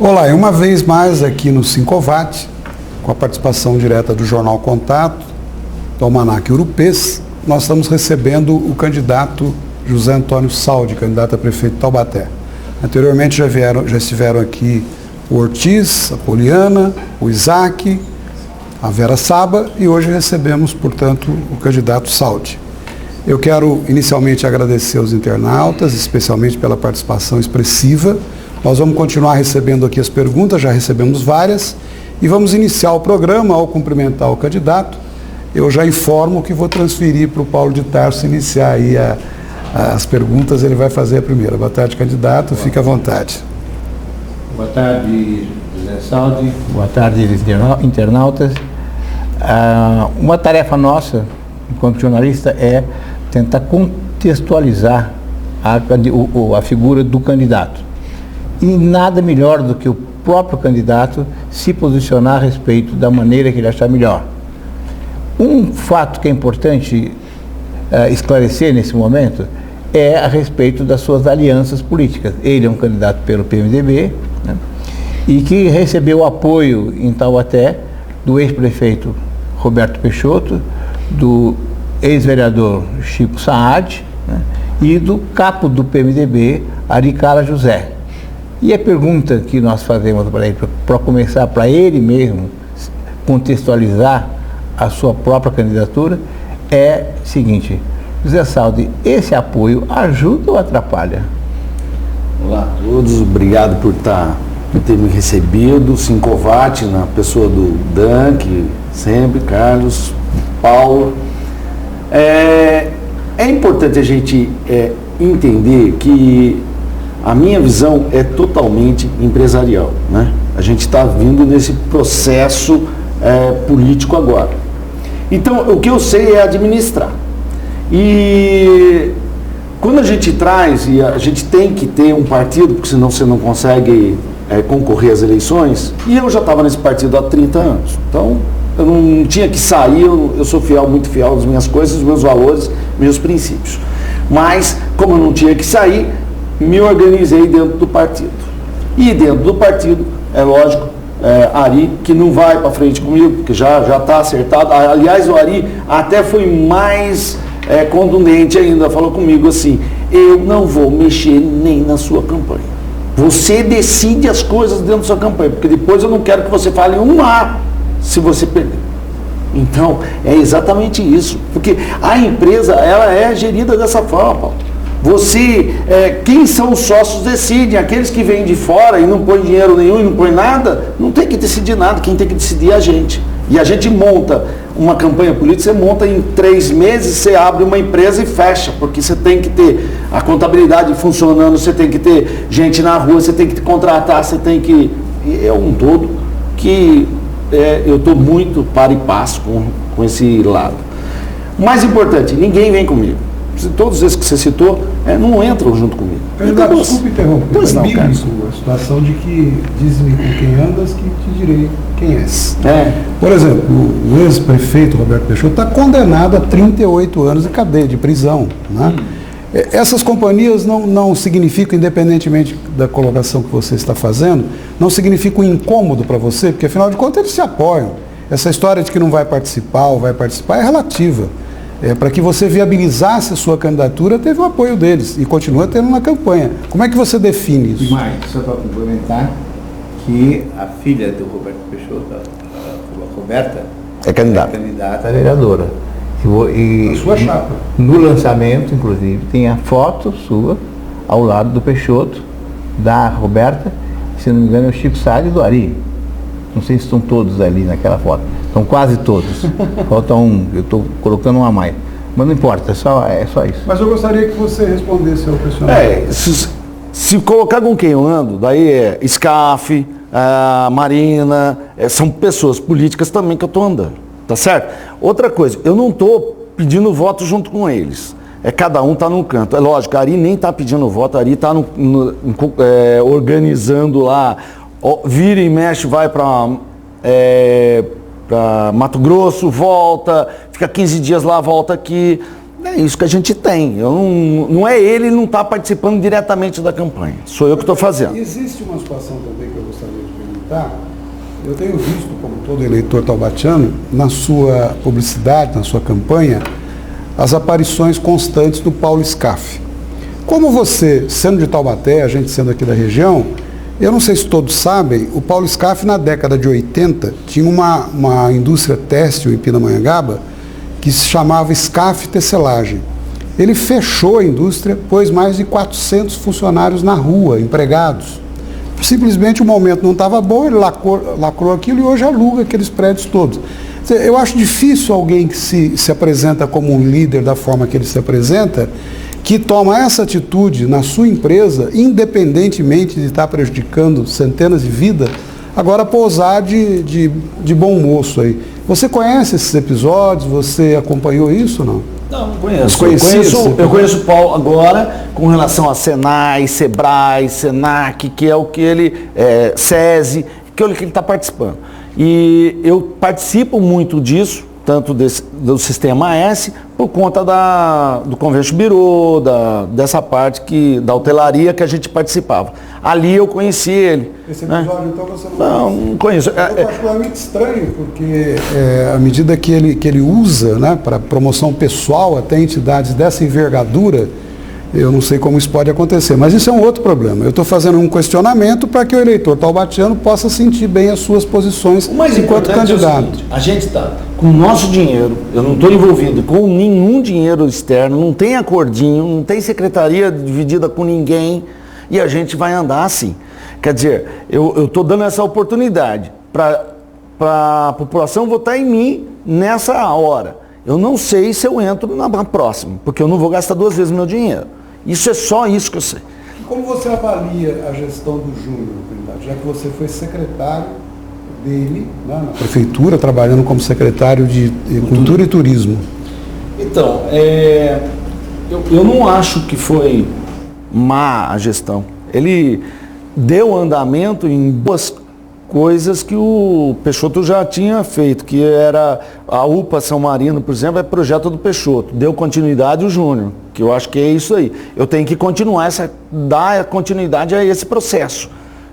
Olá, e uma vez mais aqui no Sincovat, com a participação direta do Jornal Contato, do Almanac Urupês, nós estamos recebendo o candidato José Antônio Saldi, candidato a prefeito de Taubaté. Anteriormente já estiveram aqui o Ortiz, a Poliana, o Isaac, a Vera Saba, e hoje recebemos, portanto, o candidato Saldi. Eu quero inicialmente agradecer aos internautas, especialmente pela participação expressiva. Nós vamos continuar recebendo aqui as perguntas, já recebemos várias, e vamos iniciar o programa. Ao cumprimentar o candidato, eu já informo que vou transferir para o Paulo de Tarso iniciar aí as perguntas, ele vai fazer a primeira. Boa tarde, candidato, fique à vontade. Boa tarde, José Saldi. Boa tarde, internautas. Uma tarefa nossa, enquanto jornalista, é tentar contextualizar a figura do candidato. E nada melhor do que o próprio candidato se posicionar a respeito da maneira que ele achar melhor. Um fato que é importante esclarecer nesse momento é a respeito das suas alianças políticas. Ele é um candidato pelo PMDB, né, e que recebeu apoio em Taubaté do ex-prefeito Roberto Peixoto, do ex-vereador Chico Saad, né, e do capo do PMDB, Ari Cara José. E a pergunta que nós fazemos para ele, para começar, para ele mesmo contextualizar a sua própria candidatura, é o seguinte: José Saldi, esse apoio ajuda ou atrapalha? Olá a todos, obrigado por ter me recebido, Sincovat, na pessoa do Dank, sempre, Carlos, Paulo. É importante a gente entender que a minha visão é totalmente empresarial, né? A gente está vindo nesse processo político agora. Então, o que eu sei é administrar. E quando a gente traz, e a gente tem que ter um partido, porque senão você não consegue concorrer às eleições, e eu já estava nesse partido há 30 anos. Então, eu não tinha que sair, eu sou muito fiel às minhas coisas, aos meus valores, meus princípios. Mas, como eu não tinha que sair, me organizei dentro do partido. E dentro do partido, é lógico, Ari, que não vai para frente comigo, porque já está acertado. Aliás, o Ari até foi mais contundente ainda, falou comigo assim: eu não vou mexer nem na sua campanha. Você decide as coisas dentro da sua campanha, porque depois eu não quero que você fale um A se você perder. Então, é exatamente isso, porque a empresa, ela é gerida dessa forma, Paulo. Quem são os sócios decidem, aqueles que vêm de fora e não põem dinheiro nenhum e não põem nada, não tem que decidir nada, quem tem que decidir é a gente. E a gente monta uma campanha política, você monta em 3 meses, você abre uma empresa e fecha, porque você tem que ter a contabilidade funcionando, você tem que ter gente na rua, você tem que contratar, você tem que... É um todo que eu estou muito para e passo com esse lado. O mais importante, ninguém vem comigo. Todos esses que você citou não entram junto comigo. Candidato, desculpe interromper, mas é bíblico a situação de que diz-me com quem andas que te direi quem és. Por exemplo, o ex-prefeito Roberto Peixoto está condenado a 38 anos de cadeia, de prisão, né? Essas companhias não significam, independentemente da colocação que você está fazendo, não significam um incômodo para você, porque afinal de contas eles se apoiam. Essa história de que não vai participar ou vai participar é relativa. Para que você viabilizasse a sua candidatura, teve o apoio deles e continua tendo na campanha. Como é que você define isso? Mas, só para complementar, que a filha do Roberto Peixoto, a Roberta, é candidata a vereadora. A sua chapa. No lançamento, inclusive, tem a foto sua ao lado do Peixoto, da Roberta, se não me engano é o Chico Saad e do Ari. Não sei se estão todos ali naquela foto. Estão quase todos. Falta um, eu estou colocando um a mais. Mas não importa, é só isso. Mas eu gostaria que você respondesse ao questionamento. Se colocar com quem eu ando, daí SCAF, Marina, são pessoas políticas também que eu estou andando, tá certo? Outra coisa, eu não estou pedindo voto junto com eles. Cada um está num canto. É lógico, a Ari nem está pedindo voto, a Ari está organizando lá, vira e mexe, vai para Mato Grosso, volta, fica 15 dias lá, volta aqui. É isso que a gente tem. Não ele não está participando diretamente da campanha. Sou eu que estou fazendo. Existe uma situação também que eu gostaria perguntar, eu tenho visto, como todo eleitor taubatiano, na sua publicidade, na sua campanha, as aparições constantes do Paulo Scaff. Como você, sendo de Taubaté, a gente sendo aqui da região, eu não sei se todos sabem, o Paulo Scaff na década de 80 tinha uma indústria têxtil em Pindamonhangaba que se chamava Scaff Tecelagem. Ele fechou a indústria, pôs mais de 400 funcionários na rua, empregados. Simplesmente o momento não estava bom, ele lacrou aquilo e hoje aluga aqueles prédios todos. Eu acho difícil alguém que se apresenta como um líder da forma que ele se apresenta, que toma essa atitude na sua empresa, independentemente de estar prejudicando centenas de vidas, agora pousar de bom moço aí. Você conhece esses episódios? Você acompanhou isso ou não? Não conheço. Eu conheço o Paulo agora com relação a Senai, Sebrae, Senac, que é o que ele, SESI, que é o que ele está participando. E eu participo muito disso, tanto do Sistema S, por conta do Convention Bureau, dessa parte da hotelaria que a gente participava. Ali eu conheci ele. Esse episódio, né? Então, você não conheço. Eu particularmente estranho, porque à medida que ele usa, né, para promoção pessoal, até entidades dessa envergadura, eu não sei como isso pode acontecer, mas isso é um outro problema. Eu estou fazendo um questionamento para que o eleitor taubatiano possa sentir bem as suas posições enquanto candidato. É o seguinte, a gente está com o nosso dinheiro, eu não estou envolvido com nenhum dinheiro externo, não tem acordinho, não tem secretaria dividida com ninguém, e a gente vai andar assim. Quer dizer, eu estou dando essa oportunidade para a população votar em mim nessa hora. Eu não sei se eu entro na próxima, porque eu não vou gastar 2 vezes meu dinheiro. Isso é só isso que eu sei. Como você avalia a gestão do Júnior, já que você foi secretário dele, né, na prefeitura, trabalhando como secretário de Cultura e Turismo? Então, eu não acho que foi má a gestão. Ele deu andamento em boas coisas que o Peixoto já tinha feito, que era a UPA São Marino, por exemplo, é projeto do Peixoto. Deu continuidade o Júnior, que eu acho que é isso aí. Eu tenho que continuar, dar continuidade a esse processo.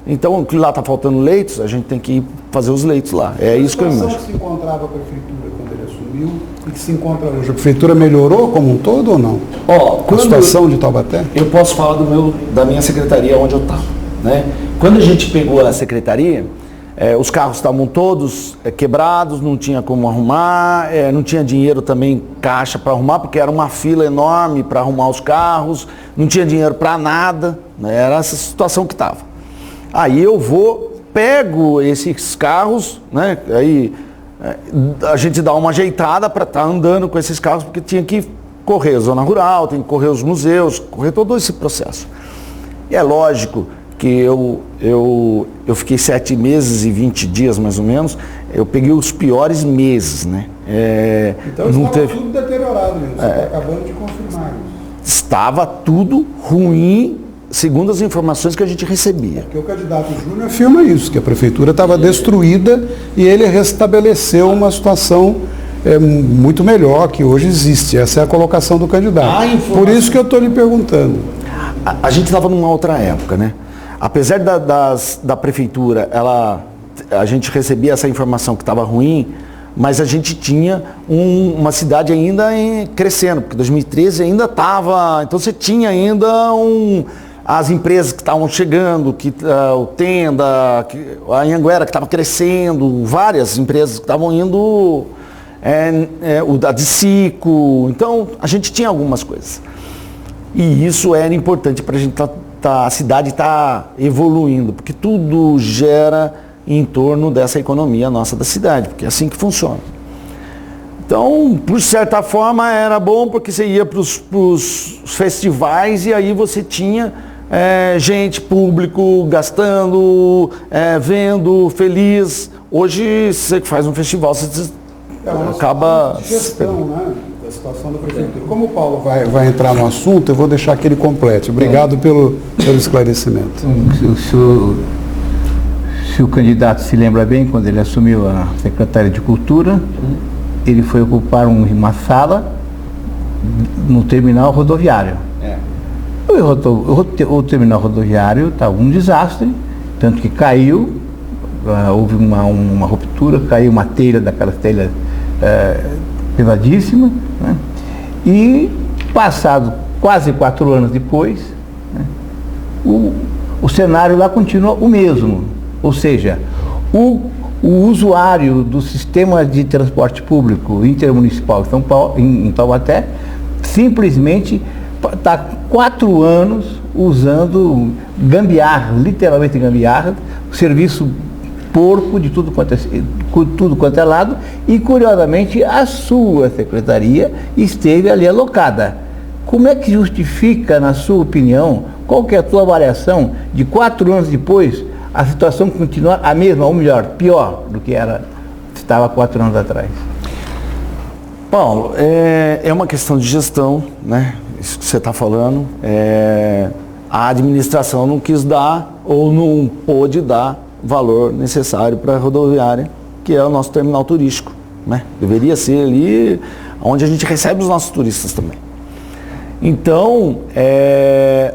Então, que lá está faltando leitos, a gente tem que ir fazer os leitos lá. É isso que eu imagino. Que se encontrava a prefeitura quando ele assumiu e que se encontra hoje? A prefeitura melhorou como um todo ou não? A situação de Taubaté? Eu posso falar da minha secretaria onde eu estava, né? Quando a gente pegou a secretaria, os carros estavam todos quebrados, não tinha como arrumar, não tinha dinheiro também, caixa para arrumar, porque era uma fila enorme para arrumar os carros, não tinha dinheiro para nada, né? Era essa situação que estava. Aí eu pego esses carros, né? Aí a gente dá uma ajeitada para estar andando com esses carros, porque tinha que correr a zona rural, tem que correr os museus, correr todo esse processo. E é lógico que eu fiquei 7 meses e 20 dias, mais ou menos, eu peguei os piores meses, né? Então não estava tudo deteriorado mesmo, você está acabando de confirmar isso. Estava tudo ruim, segundo as informações que a gente recebia. Porque o candidato Júnior afirma isso, que a prefeitura estava destruída e ele restabeleceu uma situação muito melhor que hoje existe. Essa é a colocação do candidato. Por isso que eu estou lhe perguntando. A gente estava numa outra época, né? Apesar da prefeitura, a gente recebia essa informação que estava ruim, mas a gente tinha uma cidade ainda crescendo, porque 2013 ainda estava, então você tinha ainda as empresas que estavam chegando, o Tenda, a Anhanguera que estava crescendo, várias empresas que estavam indo, a Dicico, então a gente tinha algumas coisas. E isso era importante para a gente a cidade está evoluindo, porque tudo gera em torno dessa economia nossa da cidade, porque é assim que funciona. Então, por certa forma, era bom porque você ia para os festivais e aí você tinha gente, público, gastando, vendo, feliz. Hoje, você que faz um festival, você acaba... Gestão, né? Da situação da prefeitura. Como o Paulo vai entrar no assunto, eu vou deixar que ele complete. Obrigado pelo esclarecimento. Se o candidato se lembra bem, quando ele assumiu a Secretaria de Cultura, ele foi ocupar uma sala no terminal rodoviário. O terminal rodoviário estava um desastre, tanto que caiu, houve uma ruptura, caiu uma telha daquelas telhas pesadíssima, né? E passado quase 4 anos depois, né, o cenário lá continua o mesmo, ou seja, o usuário do sistema de transporte público intermunicipal em Taubaté simplesmente está 4 anos usando gambiarra, literalmente gambiarra, serviço porco de tudo quanto é lado, e curiosamente a sua secretaria esteve ali alocada. Como é que justifica, na sua opinião, qual que é a sua avaliação de 4 anos depois, a situação continuar a mesma, ou melhor, pior do que estava 4 anos atrás? Paulo, é uma questão de gestão, né? Isso que você está falando. A administração não quis dar ou não pôde dar valor necessário para a rodoviária, que é o nosso terminal turístico, né? Deveria ser ali onde a gente recebe os nossos turistas também. Então,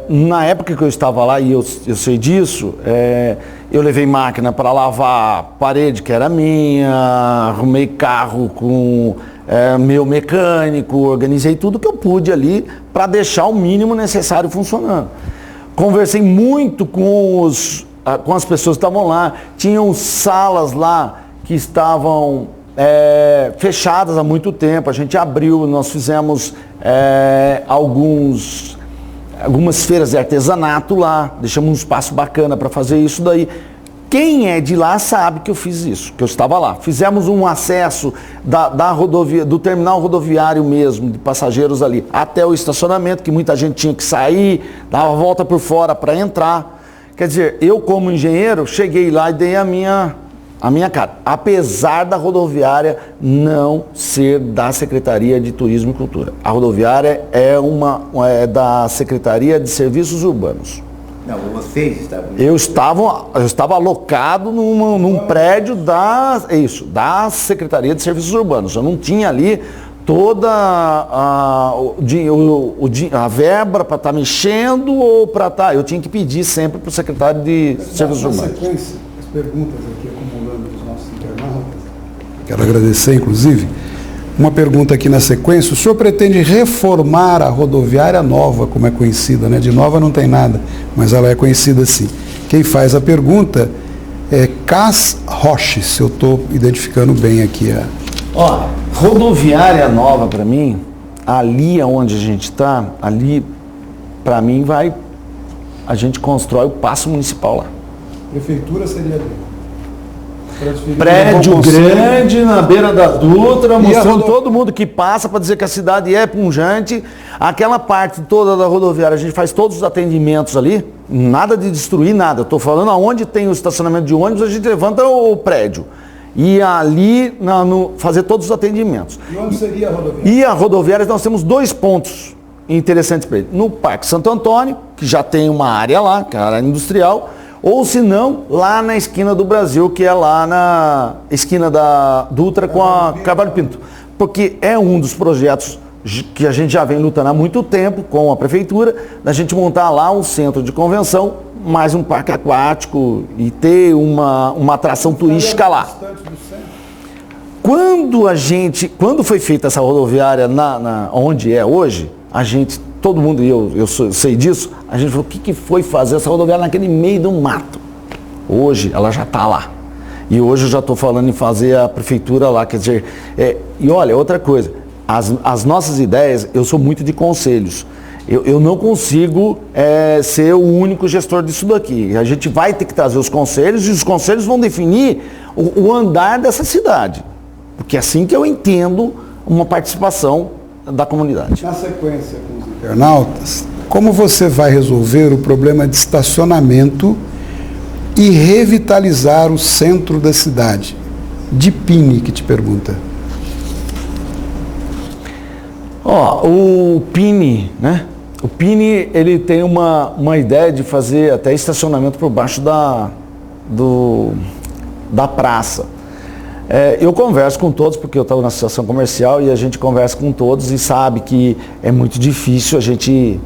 na época que eu estava lá, e eu sei disso, eu levei máquina para lavar a parede que era minha, arrumei carro com meu mecânico, organizei tudo que eu pude ali para deixar o mínimo necessário funcionando. Conversei muito com as pessoas que estavam lá, tinham salas lá que estavam fechadas há muito tempo, a gente abriu, nós fizemos algumas feiras de artesanato lá, deixamos um espaço bacana para fazer isso daí. Quem é de lá sabe que eu fiz isso, que eu estava lá. Fizemos um acesso da rodovia, do terminal rodoviário mesmo, de passageiros ali, até o estacionamento, que muita gente tinha que sair, dava a volta por fora para entrar. Quer dizer, eu como engenheiro, cheguei lá e dei a minha cara. Apesar da rodoviária não ser da Secretaria de Turismo e Cultura. A rodoviária é da Secretaria de Serviços Urbanos. Não, vocês estavam... Eu estava alocado num prédio da Secretaria de Serviços Urbanos. Eu não tinha ali toda a verba para estar mexendo ou para estar... Eu tinha que pedir sempre para o secretário de Serviços Urbanos. Na sequência, as perguntas aqui acumulando dos nossos internautas. Quero agradecer, inclusive. Uma pergunta aqui na sequência. O senhor pretende reformar a rodoviária nova, como é conhecida, né? De nova não tem nada, mas ela é conhecida assim. Quem faz a pergunta é Cas Roche, se eu estou identificando bem aqui. Rodoviária nova para mim, ali onde a gente está, ali para mim a gente constrói o paço municipal lá. Prefeitura seria prédio grande na beira da Dutra, mostrando todo mundo que passa para dizer que a cidade é pujante. Aquela parte toda da rodoviária, a gente faz todos os atendimentos ali, nada de destruir nada. Estou falando aonde tem o estacionamento de ônibus, a gente levanta o prédio. E ali fazer todos os atendimentos. E onde seria a rodoviária? E a rodoviária nós temos 2 pontos interessantes para ele. No Parque Santo Antônio, que já tem uma área lá, que é a área industrial, ou se não, lá na esquina do Brasil, que é lá na esquina da Dutra com a Carvalho Pinto. Porque é um dos projetos que a gente já vem lutando há muito tempo com a prefeitura, da gente montar lá um centro de convenção, mais um parque aquático e ter uma atração turística lá. Quando foi feita essa rodoviária onde é hoje, todo mundo, e eu sei disso, a gente falou, o que foi fazer essa rodoviária naquele meio do mato? Hoje ela já está lá. E hoje eu já estou falando em fazer a prefeitura lá, quer dizer, e olha, outra coisa, as nossas ideias, eu sou muito de conselhos. Eu não consigo ser o único gestor disso daqui. A gente vai ter que trazer os conselhos e os conselhos vão definir o andar dessa cidade. Porque é assim que eu entendo uma participação da comunidade. Na sequência com os internautas, como você vai resolver o problema de estacionamento e revitalizar o centro da cidade? Dipini que te pergunta. O Pini, né? O Pini, ele tem uma ideia de fazer até estacionamento por baixo da praça. Eu converso com todos, porque eu estava na associação comercial e a gente conversa com todos e sabe que é muito difícil a gente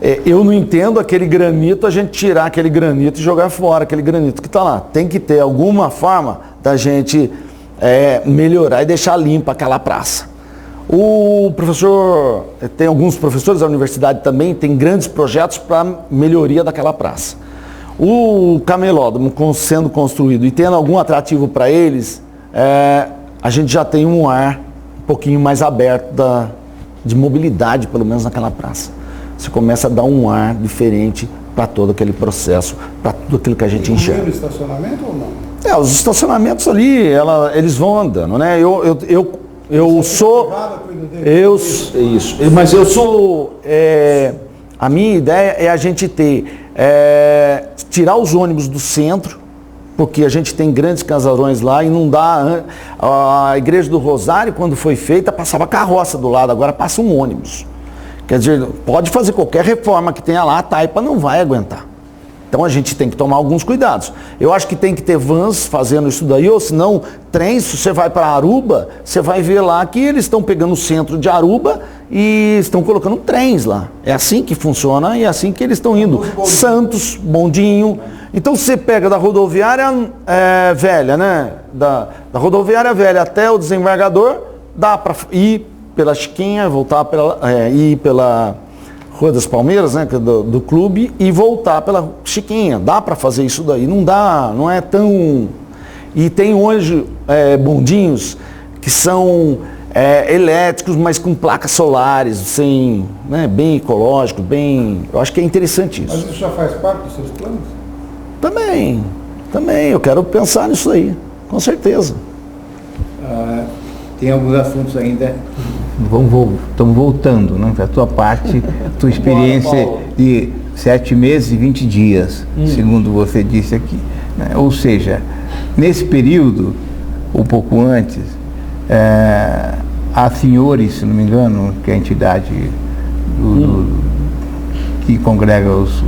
Eu não entendo aquele granito, a gente tirar aquele granito e jogar fora aquele granito que está lá. Tem que ter alguma forma da gente melhorar e deixar limpa aquela praça. O professor, tem alguns professores da universidade também, tem grandes projetos para melhoria daquela praça. O camelódromo sendo construído e tendo algum atrativo para eles, a gente já tem um ar um pouquinho mais aberto de mobilidade, pelo menos naquela praça. Você começa a dar um ar diferente para todo aquele processo, para tudo aquilo que a gente enxerga. Tem estacionamento ou não? Os estacionamentos ali, eles vão andando, né? Mas eu sou, a minha ideia é a gente tirar os ônibus do centro, porque a gente tem grandes casarões lá e não dá. A Igreja do Rosário, quando foi feita, passava carroça do lado, agora passa um ônibus. Quer dizer, pode fazer qualquer reforma que tenha lá, a taipa não vai aguentar. Então a gente tem que tomar alguns cuidados. Eu acho que tem que ter vans fazendo isso daí, ou senão trens. Se você vai para Aruba, você vai ver lá que eles estão pegando o centro de Aruba e estão colocando trens lá. É assim que funciona e é assim que eles estão indo. Santos, bondinho. Então você pega da rodoviária velha, né? Da rodoviária velha até o desembargador, dá para ir pela Chiquinha, ir pela Rua das Palmeiras, né, do clube, e voltar pela Chiquinha. Dá para fazer isso daí. Não dá, não é tão... E tem hoje bondinhos que são elétricos, mas com placas solares, bem ecológico, eu acho que é interessante isso. Mas isso já faz parte dos seus planos? Também, eu quero pensar nisso aí, com certeza. Tem alguns assuntos ainda. Estamos voltando, né? A tua parte, tua experiência de 7 meses e 20 dias, segundo você disse aqui. Né? Ou seja, nesse período, um pouco antes, a Senhores, se não me engano, que é a entidade que congrega os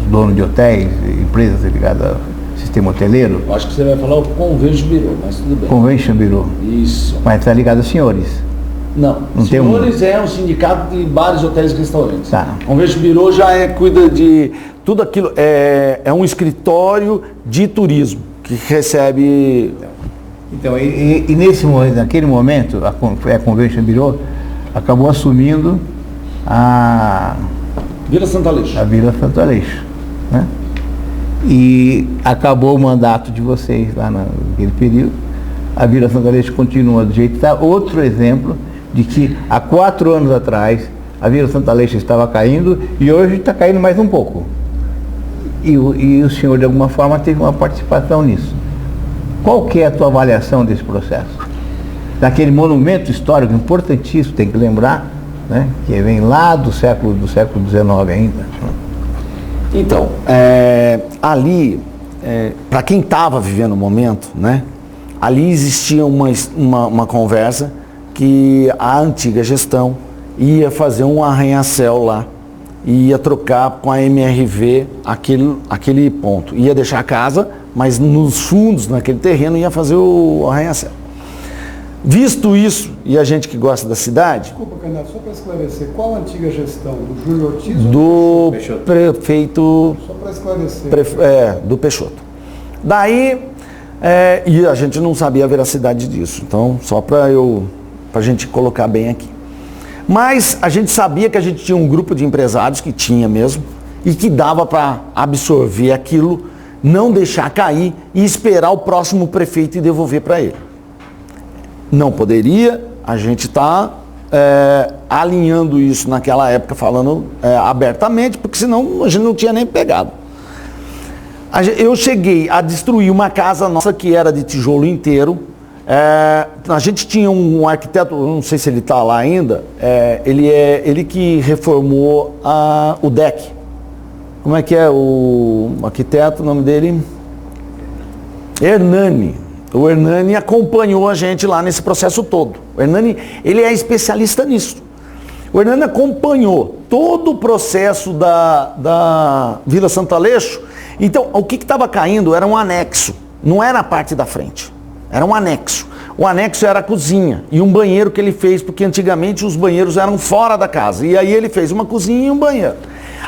donos de hotéis, empresas ligadas ao sistema hoteleiro. Eu acho que você vai falar o Convention Bureau, mas tudo bem. Convention Bureau. Isso. Mas está ligado aos Senhores. Não. Senhores é um sindicato de bares, hotéis e restaurantes. Tá. O Convention Bureau já cuida de tudo aquilo. É um escritório de turismo que recebe. Então, e naquele momento, a Convention Bureau acabou assumindo a Vila Santo Aleixo. A Vila Santo Aleixo, né? E acabou o mandato de vocês lá naquele período. A Vila Santo Aleixo continua do jeito que está. Outro exemplo de que há 4 anos atrás a Vila Santo Aleixo estava caindo e hoje está caindo mais um pouco. E o senhor, de alguma forma, teve uma participação nisso. Qual que é a tua avaliação desse processo? Daquele monumento histórico importantíssimo, tem que lembrar, né, que vem lá do século XIX ainda. Então, ali, para quem estava vivendo o momento, né, ali existia uma conversa que a antiga gestão ia fazer um arranha-céu lá, ia trocar com a MRV aquele ponto. Ia deixar a casa, mas nos fundos, naquele terreno, ia fazer o arranha-céu. Visto isso, e a gente que gosta da cidade... Desculpa, candidato, só para esclarecer, qual a antiga gestão? Do Júlio Ortiz ou do Peixoto? Prefeito... Só para esclarecer. Do Peixoto. Daí, e a gente não sabia a veracidade disso, então só para a gente colocar bem aqui. Mas a gente sabia que a gente tinha um grupo de empresários, que tinha mesmo, e que dava para absorver aquilo, não deixar cair e esperar o próximo prefeito e devolver para ele. Não poderia, a gente está alinhando isso naquela época, falando abertamente, porque senão a gente não tinha nem pegado. Eu cheguei a destruir uma casa nossa que era de tijolo inteiro. A gente tinha um arquiteto, não sei se ele está lá ainda, ele que reformou o deck. Como é que é o arquiteto, o nome dele? Hernani. O Hernani acompanhou a gente lá nesse processo todo. O Hernani, ele é especialista nisso. O Hernani acompanhou todo o processo da Vila Santo Aleixo. Então, o que estava caindo era um anexo, não era a parte da frente, era um anexo. O anexo era a cozinha e um banheiro que ele fez, porque antigamente os banheiros eram fora da casa. E aí ele fez uma cozinha e um banheiro.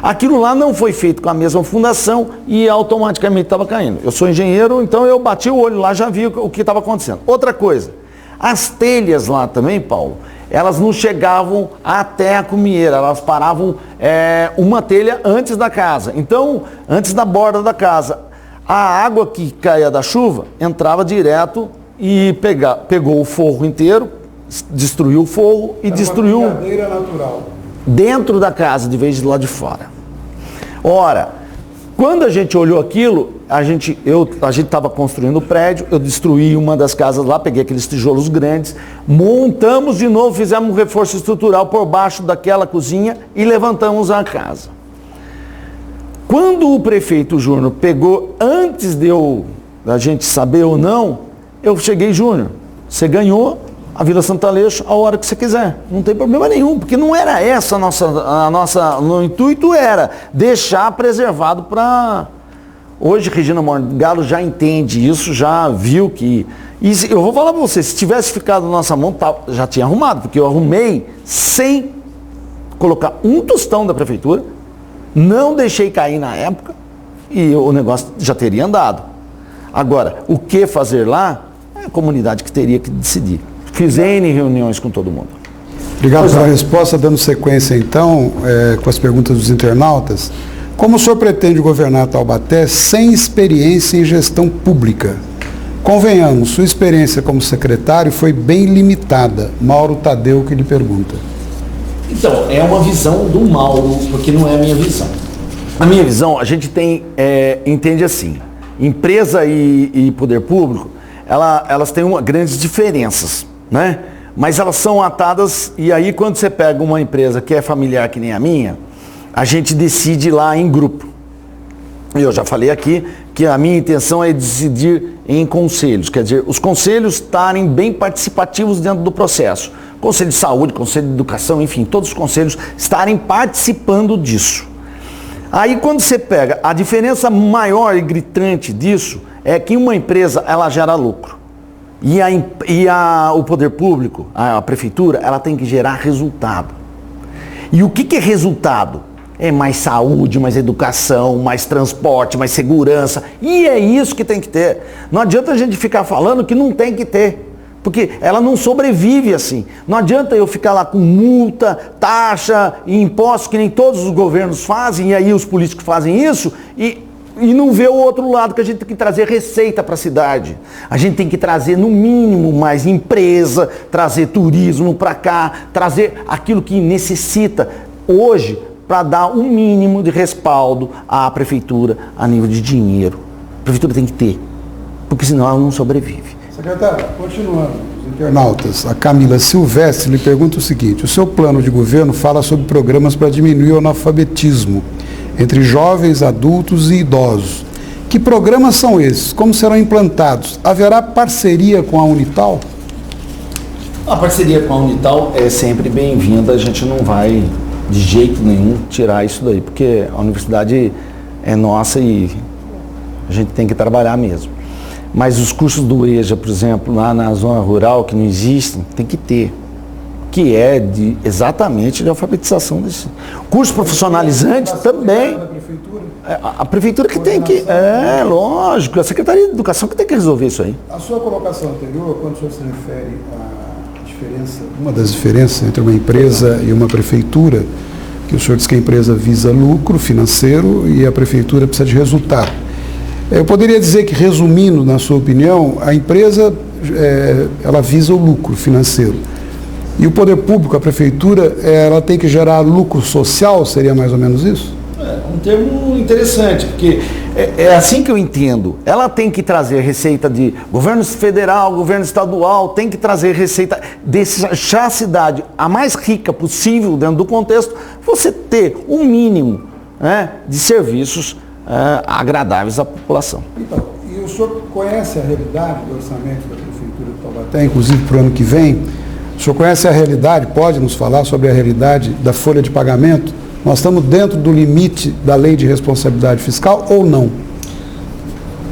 Aquilo lá não foi feito com a mesma fundação e automaticamente estava caindo. Eu sou engenheiro, então eu bati o olho lá, já vi o que estava acontecendo. Outra coisa, as telhas lá também, Paulo, elas não chegavam até a cumieira, elas paravam uma telha antes da casa. Então, antes da borda da casa, a água que caía da chuva entrava direto e pegou o forro inteiro, destruiu o forro e destruiu uma brincadeira natural dentro da casa, de vez de lá de fora. Ora, quando a gente olhou aquilo, a gente estava construindo o prédio, eu destruí uma das casas lá, peguei aqueles tijolos grandes, montamos de novo, fizemos um reforço estrutural por baixo daquela cozinha e levantamos a casa. Quando o prefeito Júnior pegou, antes da gente saber ou não, eu cheguei, Júnior, você ganhou a Vila Santo Aleixo a hora que você quiser. Não tem problema nenhum, porque não era essa no intuito era deixar preservado para... Hoje, Regina Morgado já entende isso, já viu que... E eu vou falar para você, se tivesse ficado na nossa mão, já tinha arrumado, porque eu arrumei sem colocar um tostão da prefeitura, não deixei cair na época e o negócio já teria andado. Agora, o que fazer lá, é a comunidade que teria que decidir. Fiz N reuniões com todo mundo. Obrigado pela resposta, dando sequência então com as perguntas dos internautas. Como o senhor pretende governar Taubaté sem experiência em gestão pública? Convenhamos, sua experiência como secretário foi bem limitada. Mauro Tadeu que lhe pergunta. Então, é uma visão do Mauro, porque não é a minha visão. A minha visão, a gente entende assim, empresa e poder público, elas têm grandes diferenças, né? Mas elas são atadas, e aí quando você pega uma empresa que é familiar que nem a minha, a gente decide lá em grupo. Eu já falei aqui que a minha intenção é decidir em conselhos, quer dizer, os conselhos estarem bem participativos dentro do processo. Conselho de Saúde, Conselho de Educação, enfim, todos os conselhos estarem participando disso. Aí quando você pega, a diferença maior e gritante disso é que uma empresa, ela gera lucro. O poder público, a prefeitura, ela tem que gerar resultado. E o que é resultado? É mais saúde, mais educação, mais transporte, mais segurança. E é isso que tem que ter. Não adianta a gente ficar falando que não tem que ter. Porque ela não sobrevive assim. Não adianta eu ficar lá com multa, taxa e impostos, que nem todos os governos fazem, e aí os políticos fazem isso, e não ver o outro lado, que a gente tem que trazer receita para a cidade. A gente tem que trazer, no mínimo, mais empresa, trazer turismo para cá, trazer aquilo que necessita hoje para dar um mínimo de respaldo à prefeitura a nível de dinheiro. A prefeitura tem que ter, porque senão ela não sobrevive. Secretário, continuando, os internautas, a Camila Silvestre lhe pergunta o seguinte: o seu plano de governo fala sobre programas para diminuir o analfabetismo entre jovens, adultos e idosos. Que programas são esses? Como serão implantados? Haverá parceria com a Unital? A parceria com a Unital é sempre bem-vinda, a gente não vai de jeito nenhum tirar isso daí, porque a universidade é nossa e a gente tem que trabalhar mesmo. Mas os cursos do EJA, por exemplo, lá na zona rural, que não existem, tem que ter. Que é exatamente de alfabetização desse. Curso profissionalizante também. A prefeitura que tem que... lógico, a Secretaria de Educação que tem que resolver isso aí. A sua colocação anterior, quando o senhor se refere à diferença, uma das diferenças entre uma empresa e uma prefeitura, que o senhor diz que a empresa visa lucro financeiro e a prefeitura precisa de resultado. Eu poderia dizer que, resumindo, na sua opinião, a empresa ela visa o lucro financeiro. E o poder público, a prefeitura, ela tem que gerar lucro social, seria mais ou menos isso? É um termo interessante, porque é assim que eu entendo. Ela tem que trazer receita de governo federal, governo estadual, tem que trazer receita, deixar a cidade a mais rica possível dentro do contexto, você ter um mínimo, né, de serviços agradáveis à população. Então, e o senhor conhece a realidade do orçamento da Prefeitura de Taubaté, inclusive para o ano que vem? O senhor conhece a realidade, pode nos falar sobre a realidade da folha de pagamento? Nós estamos dentro do limite da lei de responsabilidade fiscal ou não?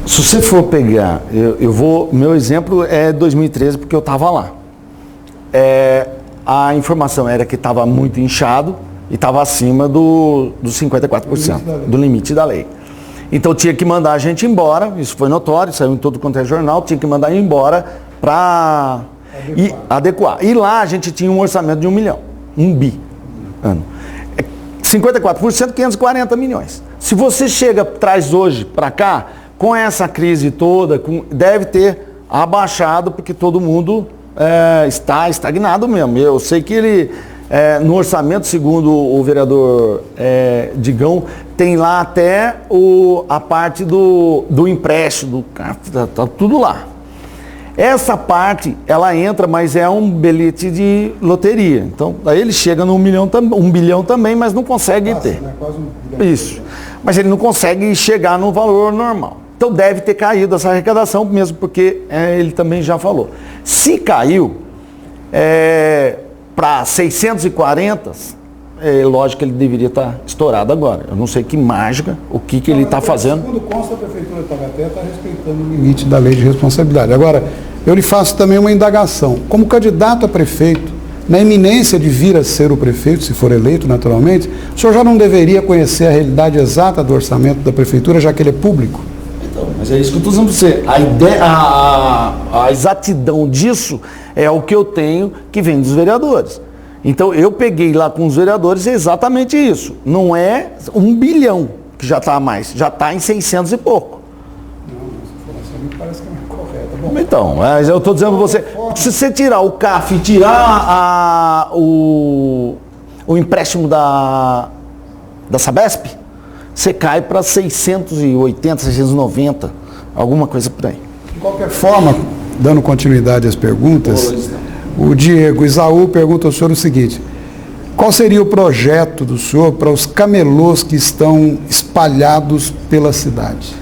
Se você for pegar, meu exemplo é 2013, porque eu estava lá. A informação era que estava muito inchado, E estava acima dos 54%, do limite da lei. Então tinha que mandar a gente embora, isso foi notório, saiu em todo quanto é jornal, tinha que mandar embora para adequar. E lá a gente tinha um orçamento de 1 milhão, 1 bi ano. 54%, 540 milhões. Se você traz hoje para cá, com essa crise toda, deve ter abaixado, porque todo mundo está estagnado mesmo. Eu sei que ele, no orçamento, segundo o vereador Digão, tem lá até a parte do empréstimo, está tudo lá. Essa parte, ela entra, mas é um bilhete de loteria. Então, aí ele chega no 1 bilhão também, mas não consegue ter. Né? Quase 1 bilhão. Isso. Mas ele não consegue chegar no valor normal. Então deve ter caído essa arrecadação, mesmo porque ele também já falou. Se caiu para 640, lógico que ele deveria estar estourado agora. Eu não sei que mágica, o que ele está fazendo. Segundo consta, a Prefeitura de Taubaté está respeitando o limite da lei de responsabilidade. Agora, eu lhe faço também uma indagação. Como candidato a prefeito, na iminência de vir a ser o prefeito, se for eleito naturalmente, o senhor já não deveria conhecer a realidade exata do orçamento da Prefeitura, já que ele é público? Então, mas é isso que eu estou dizendo para você. A exatidão disso é o que eu tenho que vem dos vereadores. Então, eu peguei lá com os vereadores exatamente isso. Não é 1 bilhão que já está a mais, já está em 600 e pouco. Não, essa informação me parece que não é correta. Bom, Então, mas eu estou dizendo para você, se você tirar o CAF e tirar o empréstimo da Sabesp, você cai para 680, 690, alguma coisa por aí. de qualquer forma, dando continuidade às perguntas, o Diego Isaú pergunta ao senhor o seguinte: qual seria o projeto do senhor para os camelôs que estão espalhados pela cidade?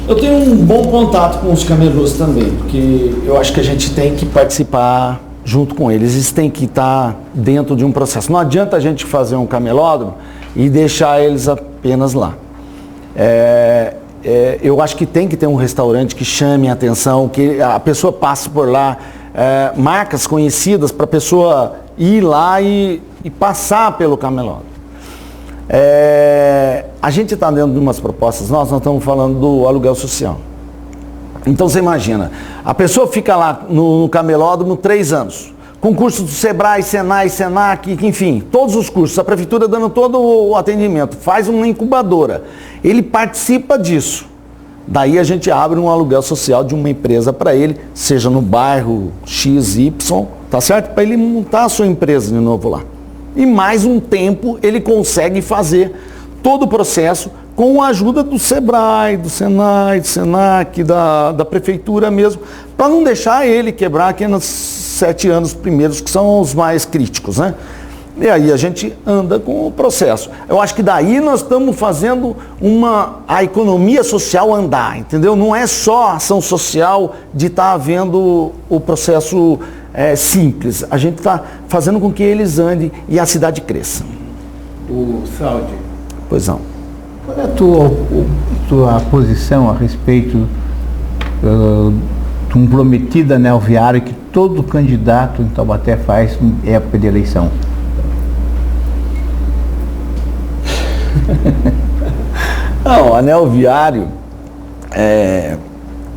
Eu tenho um bom contato com os camelôs também, porque eu acho que a gente tem que participar junto com eles, eles têm que estar dentro de um processo. Não adianta a gente fazer um camelódromo e deixar eles apenas lá. Eu acho que tem que ter um restaurante que chame a atenção, que a pessoa passe por lá, marcas conhecidas para a pessoa ir lá e passar pelo camelódromo. A gente está dentro de umas propostas, nós estamos falando do aluguel social. Então você imagina, a pessoa fica lá no camelódromo 3 anos, com curso do Sebrae, Senai, Senac, enfim, todos os cursos, a prefeitura dando todo o atendimento, faz uma incubadora, ele participa disso. Daí a gente abre um aluguel social de uma empresa para ele, seja no bairro XY, tá certo? Para ele montar a sua empresa de novo lá. E mais um tempo ele consegue fazer todo o processo com a ajuda do Sebrae, do Senai, do Senac, da prefeitura mesmo, para não deixar ele quebrar aqui nos 7 anos primeiros, que são os mais críticos, né? E aí a gente anda com o processo. Eu acho que daí nós estamos fazendo a economia social andar, entendeu? Não é só ação social de estar havendo o processo simples. A gente está fazendo com que eles andem e a cidade cresça. O Saldi, Pois não. qual é a tua posição a respeito de um prometido anel viário que todo candidato em Taubaté faz em época de eleição? Não, anel viário,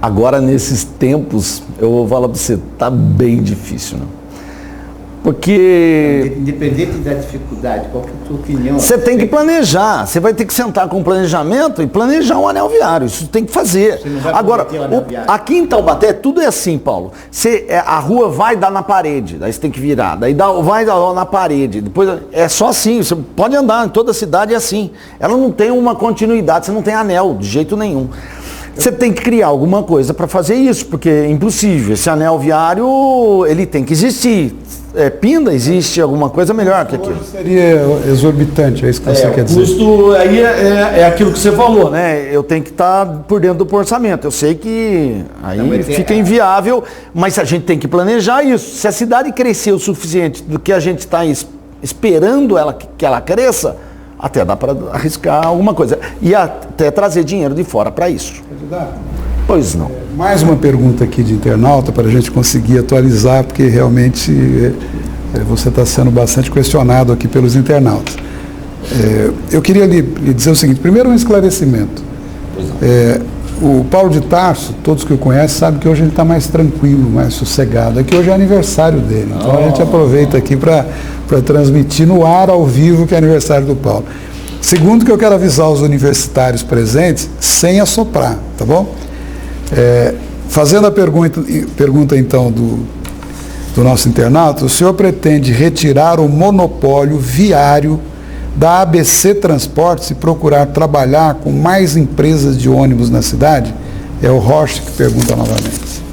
agora nesses tempos, eu vou falar para você, tá bem difícil, né? Porque Independente da dificuldade, qual que é a tua opinião? você tem que planejar, você vai ter que sentar com o planejamento e planejar um anel viário, isso tem que fazer. Você não vai Agora, prometer o anel viário. aqui em Taubaté tudo é assim, Paulo. A rua vai dar na parede, daí você tem que virar, daí vai dar na parede, depois é só assim, você pode andar, em toda a cidade é assim. Ela não tem uma continuidade, você não tem anel de jeito nenhum. Você tem que criar alguma coisa para fazer isso, porque é impossível. Esse anel viário, ele tem que existir. Pinda, existe alguma coisa melhor que aquilo. Hoje seria exorbitante, é isso que você quer O dizer? custo aí é aquilo que você falou, né? Eu tenho que estar por dentro do orçamento. Eu sei que aí Não, mas fica inviável, mas a gente tem que planejar isso. Se a cidade crescer o suficiente do que a gente está esperando que ela cresça, até dá para arriscar alguma coisa. E até trazer dinheiro de fora para isso. Candidato, Pois não. mais uma pergunta aqui de internauta para a gente conseguir atualizar, porque realmente Você está sendo bastante questionado aqui pelos internautas. Eu queria lhe dizer o seguinte, primeiro um esclarecimento. O Paulo de Tarso, todos que o conhecem, sabem que hoje ele está mais tranquilo, mais sossegado. É que hoje é aniversário dele. Então a gente aproveita aqui para transmitir no ar, ao vivo, que é aniversário do Paulo. Segundo, que eu quero avisar os universitários presentes, sem assoprar, tá bom? Fazendo a pergunta então do nosso internauta, o senhor pretende retirar o monopólio viário da ABC Transportes e procurar trabalhar com mais empresas de ônibus na cidade? É o Rocha que pergunta novamente.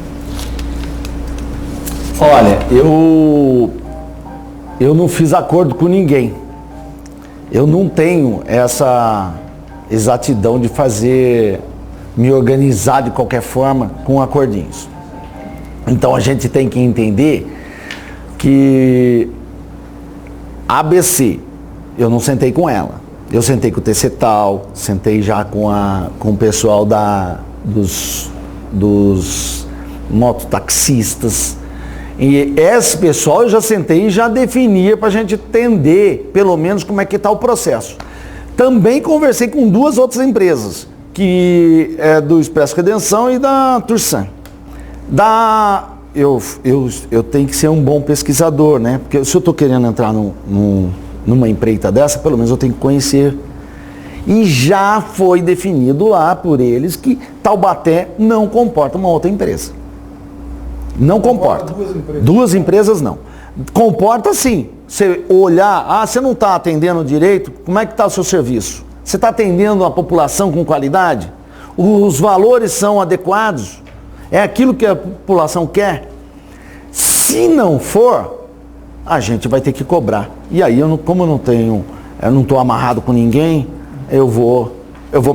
Olha, eu não fiz acordo com ninguém. Eu não tenho essa exatidão de me organizar de qualquer forma com acordinhos. Então a gente tem que entender que a ABC, eu não sentei com ela. Eu sentei com o TCTAL, sentei já com o pessoal dos mototaxistas. E esse pessoal eu já sentei e já definia para a gente entender, pelo menos, como é que está o processo. Também conversei com 2 outras empresas, que é do Expresso Redenção e da Tursan. Eu tenho que ser um bom pesquisador, né? Porque se eu estou querendo entrar numa empreita dessa, pelo menos eu tenho que conhecer. E já foi definido lá por eles que Taubaté não comporta uma outra empresa. Não comporta. 2 empresas não. Comporta sim. Você olhar, você não está atendendo direito, como é que está o seu serviço? Você está atendendo a população com qualidade? Os valores são adequados? É aquilo que a população quer? Se não for, a gente vai ter que cobrar. E aí, como eu não estou amarrado com ninguém, eu vou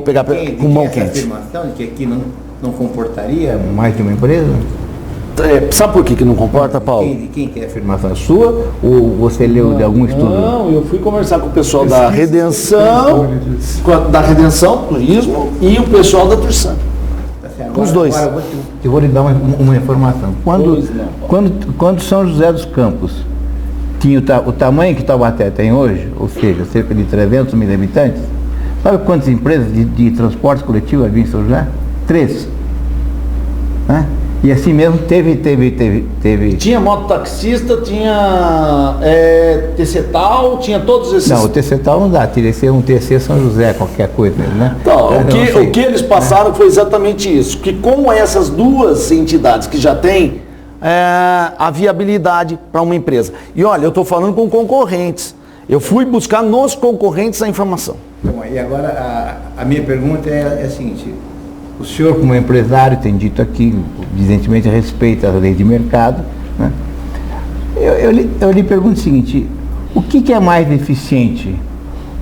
pegar com mão quente. Afirmação de que aqui não comportaria mais de uma empresa? Sabe por que não comporta, Paulo? Quem que é a afirmação? Sua ou você leu de algum estudo? Não, eu fui conversar com o pessoal da Redenção, Turismo e o pessoal da Tursan. Com os 2. Agora eu vou lhe dar uma informação. Quando São José dos Campos tinha o tamanho que Taubaté tem hoje, ou seja, cerca de 300 mil habitantes, sabe quantas empresas de transporte coletivo havia em São José? 3. Né? E assim mesmo teve... Tinha mototaxista, tinha TCTAL, tinha todos esses... Não, o TCTAL não dá, teria que ser um TC São José, qualquer coisa, né? Então, o que eles passaram foi exatamente isso, que com essas 2 entidades que já têm a viabilidade para uma empresa. E olha, eu estou falando com concorrentes, eu fui buscar nos concorrentes a informação. Bom, e agora a minha pergunta é a seguinte... O senhor, como empresário, tem dito aqui, evidentemente, respeita a lei de mercado, né? Eu lhe pergunto o seguinte, o que é mais eficiente?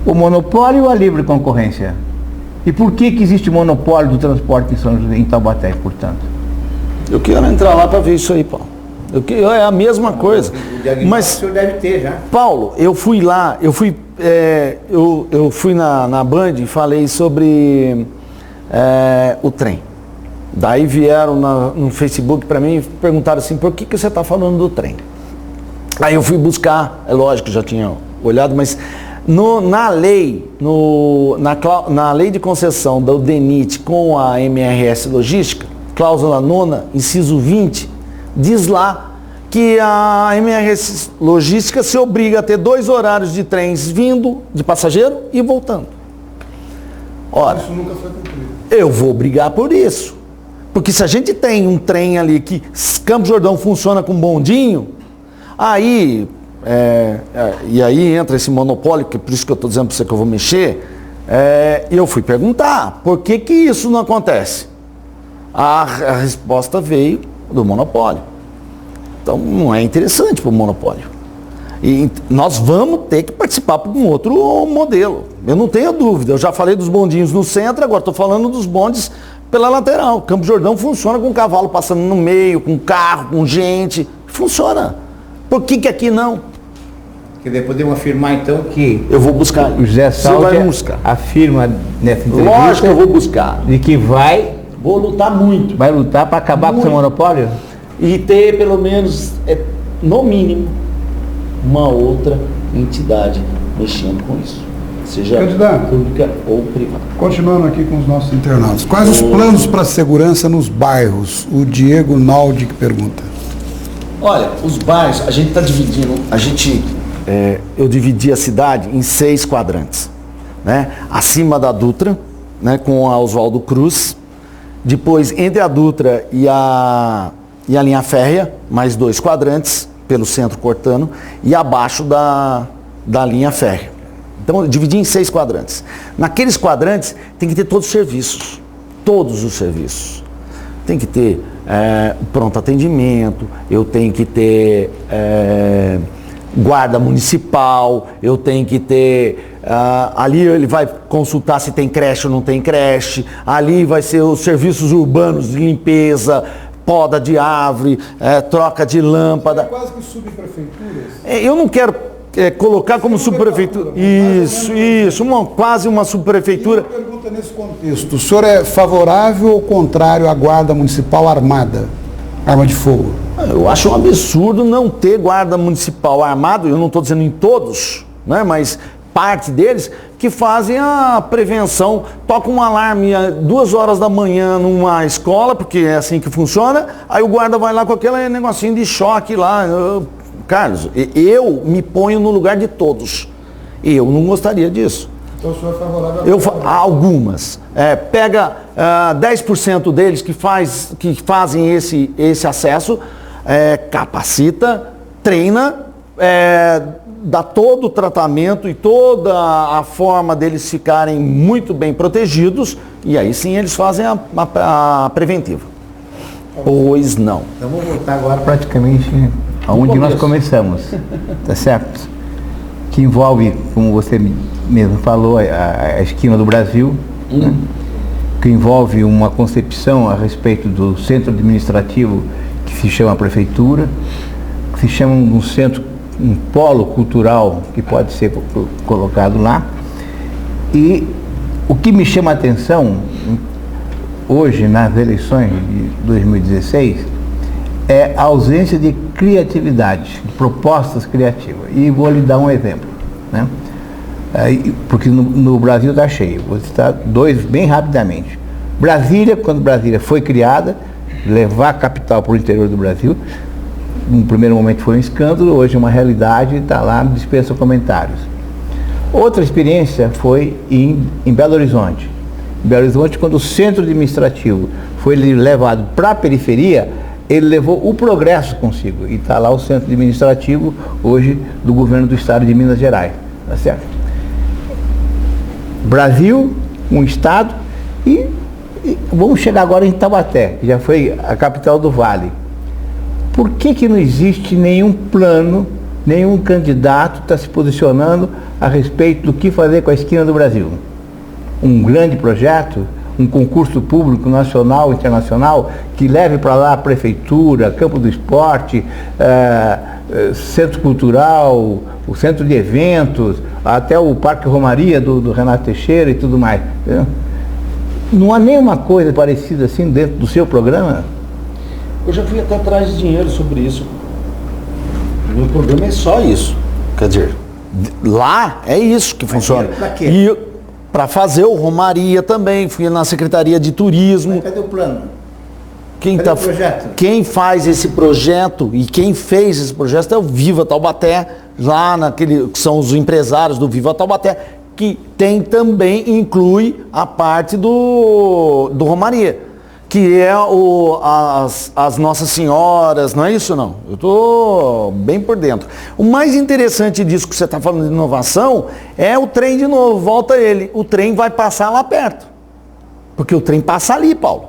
O monopólio ou a livre concorrência? E por que existe monopólio do transporte em Taubaté, portanto? Eu quero entrar lá para ver isso aí, Paulo. É a mesma coisa. Mas o senhor deve ter já. Paulo, eu fui lá, eu fui na Band e falei sobre... o trem. Daí vieram no Facebook para mim e perguntaram assim, por que você está falando do trem? Aí eu fui buscar, é lógico, já tinha olhado, mas na lei de concessão do DENIT com a MRS Logística, cláusula 9ª, inciso 20, diz lá que a MRS Logística se obriga a ter 2 horários de trens vindo de passageiro e voltando. Ora, isso nunca foi cumprido. Eu vou brigar por isso. Porque se a gente tem um trem ali que Campos Jordão funciona com bondinho, aí, e aí entra esse monopólio, que por isso que eu estou dizendo para você que eu vou mexer, e eu fui perguntar, por que isso não acontece? A resposta veio do monopólio. Então não é interessante para o monopólio. E nós vamos ter que participar por um outro modelo. Eu não tenho dúvida. Eu já falei dos bondinhos no centro, agora estou falando dos bondes pela lateral. Campos Jordão funciona com cavalo passando no meio, com carro, com gente. Funciona. Por que aqui não? Quer dizer, podemos afirmar então que... Eu vou buscar. O José Saldi afirma nessa entrevista... Lógico que eu vou buscar. De que vou lutar muito. Vai lutar para acabar com o seu monopólio? E ter pelo menos, no mínimo, uma outra entidade mexendo com isso, seja Candidato, pública ou privada. continuando aqui com os nossos internautas. Quais os planos para a segurança nos bairros? O Diego Naldi que pergunta. Olha, os bairros, a gente está dividindo, eu dividi a cidade em 6 quadrantes, né? Acima da Dutra, né, com a Oswaldo Cruz, depois entre a Dutra e a linha férrea, mais 2 quadrantes, pelo centro cortando, e abaixo da linha férrea. Então eu dividi em 6 quadrantes. Naqueles quadrantes tem que ter todos os serviços. Tem que ter pronto atendimento, eu tenho que ter guarda municipal, eu tenho que ter, ali ele vai consultar se tem creche ou não tem creche, ali vai ser os serviços urbanos de limpeza, poda de árvore, troca de lâmpada. Quase que subprefeituras. Eu não quero colocar como subprefeitura. Isso, quase uma subprefeitura. E uma pergunta nesse contexto. O senhor é favorável ou contrário à guarda municipal armada? Arma de fogo? Eu acho um absurdo não ter guarda municipal armado, eu não estou dizendo em todos, né, mas parte deles que fazem a prevenção, toca um alarme às 2 horas da manhã numa escola, porque é assim que funciona, aí o guarda vai lá com aquele negocinho de choque lá. Carlos, eu me ponho no lugar de todos. Eu não gostaria disso. Então o senhor é favorável Algumas. Pega 10% deles que fazem esse acesso, capacita, treina, dá todo o tratamento e toda a forma deles ficarem muito bem protegidos, e aí sim eles fazem a preventiva. Pois não. Então vou voltar agora praticamente aonde nós começamos, tá certo? Que envolve, como você mesmo falou, a esquina do Brasil, né? Que envolve uma concepção a respeito do centro administrativo que se chama prefeitura, que se chama um centro, um polo cultural que pode ser colocado lá. E o que me chama a atenção hoje nas eleições de 2016 é a ausência de criatividade, de propostas criativas. E vou lhe dar um exemplo, né? Porque no Brasil está cheio. Vou citar 2 bem rapidamente. Brasília, quando Brasília foi criada, levar a capital para o interior do Brasil, no primeiro momento foi um escândalo, hoje é uma realidade, está lá, dispensa comentários. Outra experiência foi em Belo Horizonte. Em Belo Horizonte, quando o centro administrativo foi levado para a periferia, ele levou o progresso consigo. E está lá o centro administrativo, hoje, do governo do estado de Minas Gerais. Tá certo? Brasil, um estado, e vamos chegar agora em Taubaté, que já foi a capital do Vale. Por que não existe nenhum plano, nenhum candidato está se posicionando a respeito do que fazer com a esquina do Brasil? Um grande projeto, um concurso público nacional, internacional, que leve para lá a prefeitura, campo do esporte, centro cultural, o centro de eventos, até o Parque Romaria do Renato Teixeira e tudo mais. Entendeu? Não há nenhuma coisa parecida assim dentro do seu programa? Eu já fui até atrás de dinheiro sobre isso. O meu programa é só isso. Quer dizer, lá é isso que funciona. Para quê? E para fazer o Romaria também, fui na Secretaria de Turismo. Cadê o plano? Cadê o projeto? Quem faz esse projeto e quem fez esse projeto é o Viva Taubaté, lá que são os empresários do Viva Taubaté, que também inclui a parte do Romaria, que é as Nossas Senhoras, não é isso não? Eu estou bem por dentro. O mais interessante disso que você está falando de inovação é o trem de novo, volta ele. O trem vai passar lá perto, porque o trem passa ali, Paulo.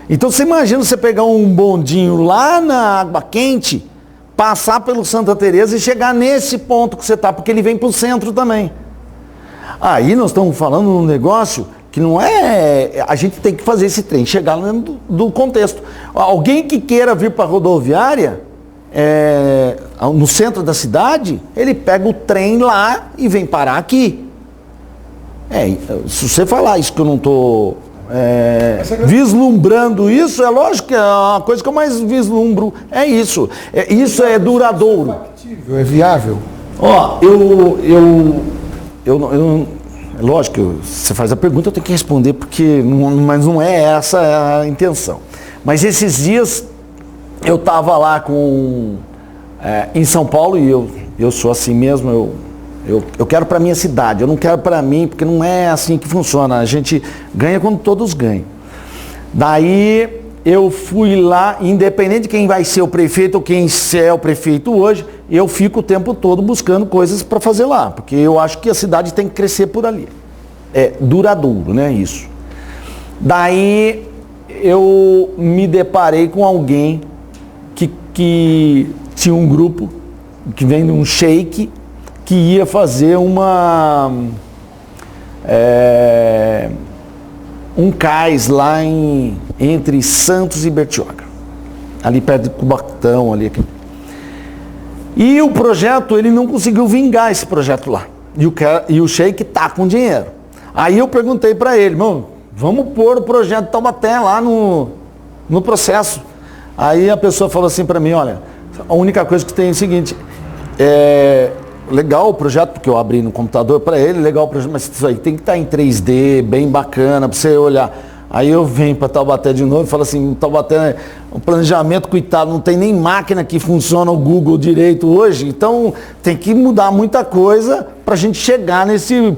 Então você imagina você pegar um bondinho lá na Água Quente, passar pelo Santa Teresa e chegar nesse ponto que você está, porque ele vem para o centro também. Aí nós estamos falando num negócio que não é... A gente tem que fazer esse trem chegar dentro do contexto. Alguém que queira vir para a rodoviária, no centro da cidade, ele pega o trem lá e vem parar aqui. Se você falar isso que eu não estou vislumbrando isso, é lógico que a coisa que eu mais vislumbro é isso. Isso é duradouro. É viável? Ó, lógico que você faz a pergunta, eu tenho que responder, mas não é essa a intenção. Mas esses dias eu estava lá em São Paulo e eu sou assim mesmo, eu quero para minha cidade, eu não quero para mim, porque não é assim que funciona. A gente ganha quando todos ganham. Daí eu fui lá, independente de quem vai ser o prefeito ou quem é o prefeito hoje, eu fico o tempo todo buscando coisas para fazer lá, porque eu acho que a cidade tem que crescer por ali. É duradouro, né, isso. Daí eu me deparei com alguém que tinha um grupo que vem de um sheik que ia fazer um cais lá entre Santos e Bertioga, ali perto de Cubatão, ali. E o projeto, ele não conseguiu vingar esse projeto lá. E o sheik tá com dinheiro. Aí eu perguntei para ele, irmão, vamos pôr o projeto de Taubaté lá no processo. Aí a pessoa falou assim para mim, olha, a única coisa que tem é o seguinte, legal o projeto, porque eu abri no computador para ele, legal o projeto, mas isso aí tem que estar em 3D, bem bacana, para você olhar. Aí eu venho para Taubaté de novo e falo assim, Taubaté, o planejamento, coitado, não tem nem máquina que funciona o Google direito hoje, então tem que mudar muita coisa para a gente chegar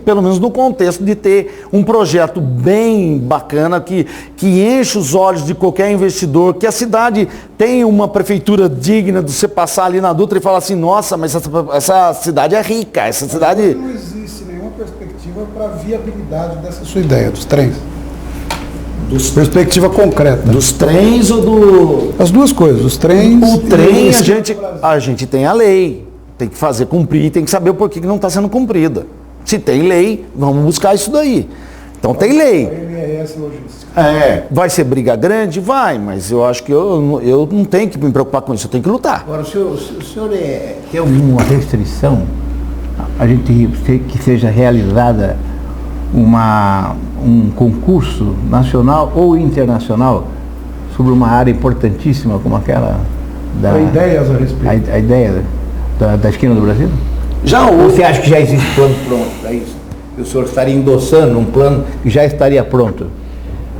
pelo menos no contexto de ter um projeto bem bacana, que enche os olhos de qualquer investidor, que a cidade tem uma prefeitura digna de você passar ali na Dutra e falar assim, nossa, mas essa cidade é rica, essa cidade... Não existe nenhuma perspectiva para a viabilidade dessa sua ideia, dos trens. Perspectiva concreta. Dos trens ou do... As duas coisas, os trens... O trem, a gente tem a lei, tem que fazer cumprir, tem que saber o porquê que não está sendo cumprida. Se tem lei, vamos buscar isso daí. Então tem lei. Vai ser briga grande? Vai, mas eu acho que eu não tenho que me preocupar com isso, eu tenho que lutar. Agora, o senhor tem alguma restrição a gente que seja realizada um concurso nacional ou internacional sobre uma área importantíssima como aquela ideias a respeito. A ideia da esquina do Brasil? Ou você acha que já existe plano pronto para isso? E o senhor estaria endossando um plano que já estaria pronto?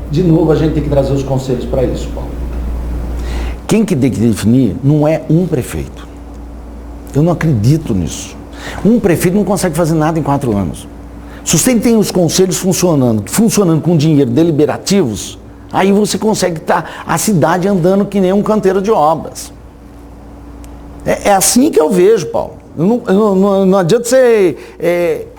De novo, a gente tem que trazer os conselhos para isso, Paulo. Quem que tem que definir não é um prefeito. Eu não acredito nisso. Um prefeito não consegue fazer nada em 4 anos. Se você tem os conselhos funcionando com dinheiro deliberativos, aí você consegue estar a cidade andando que nem um canteiro de obras. É assim que eu vejo, Paulo. Não adianta você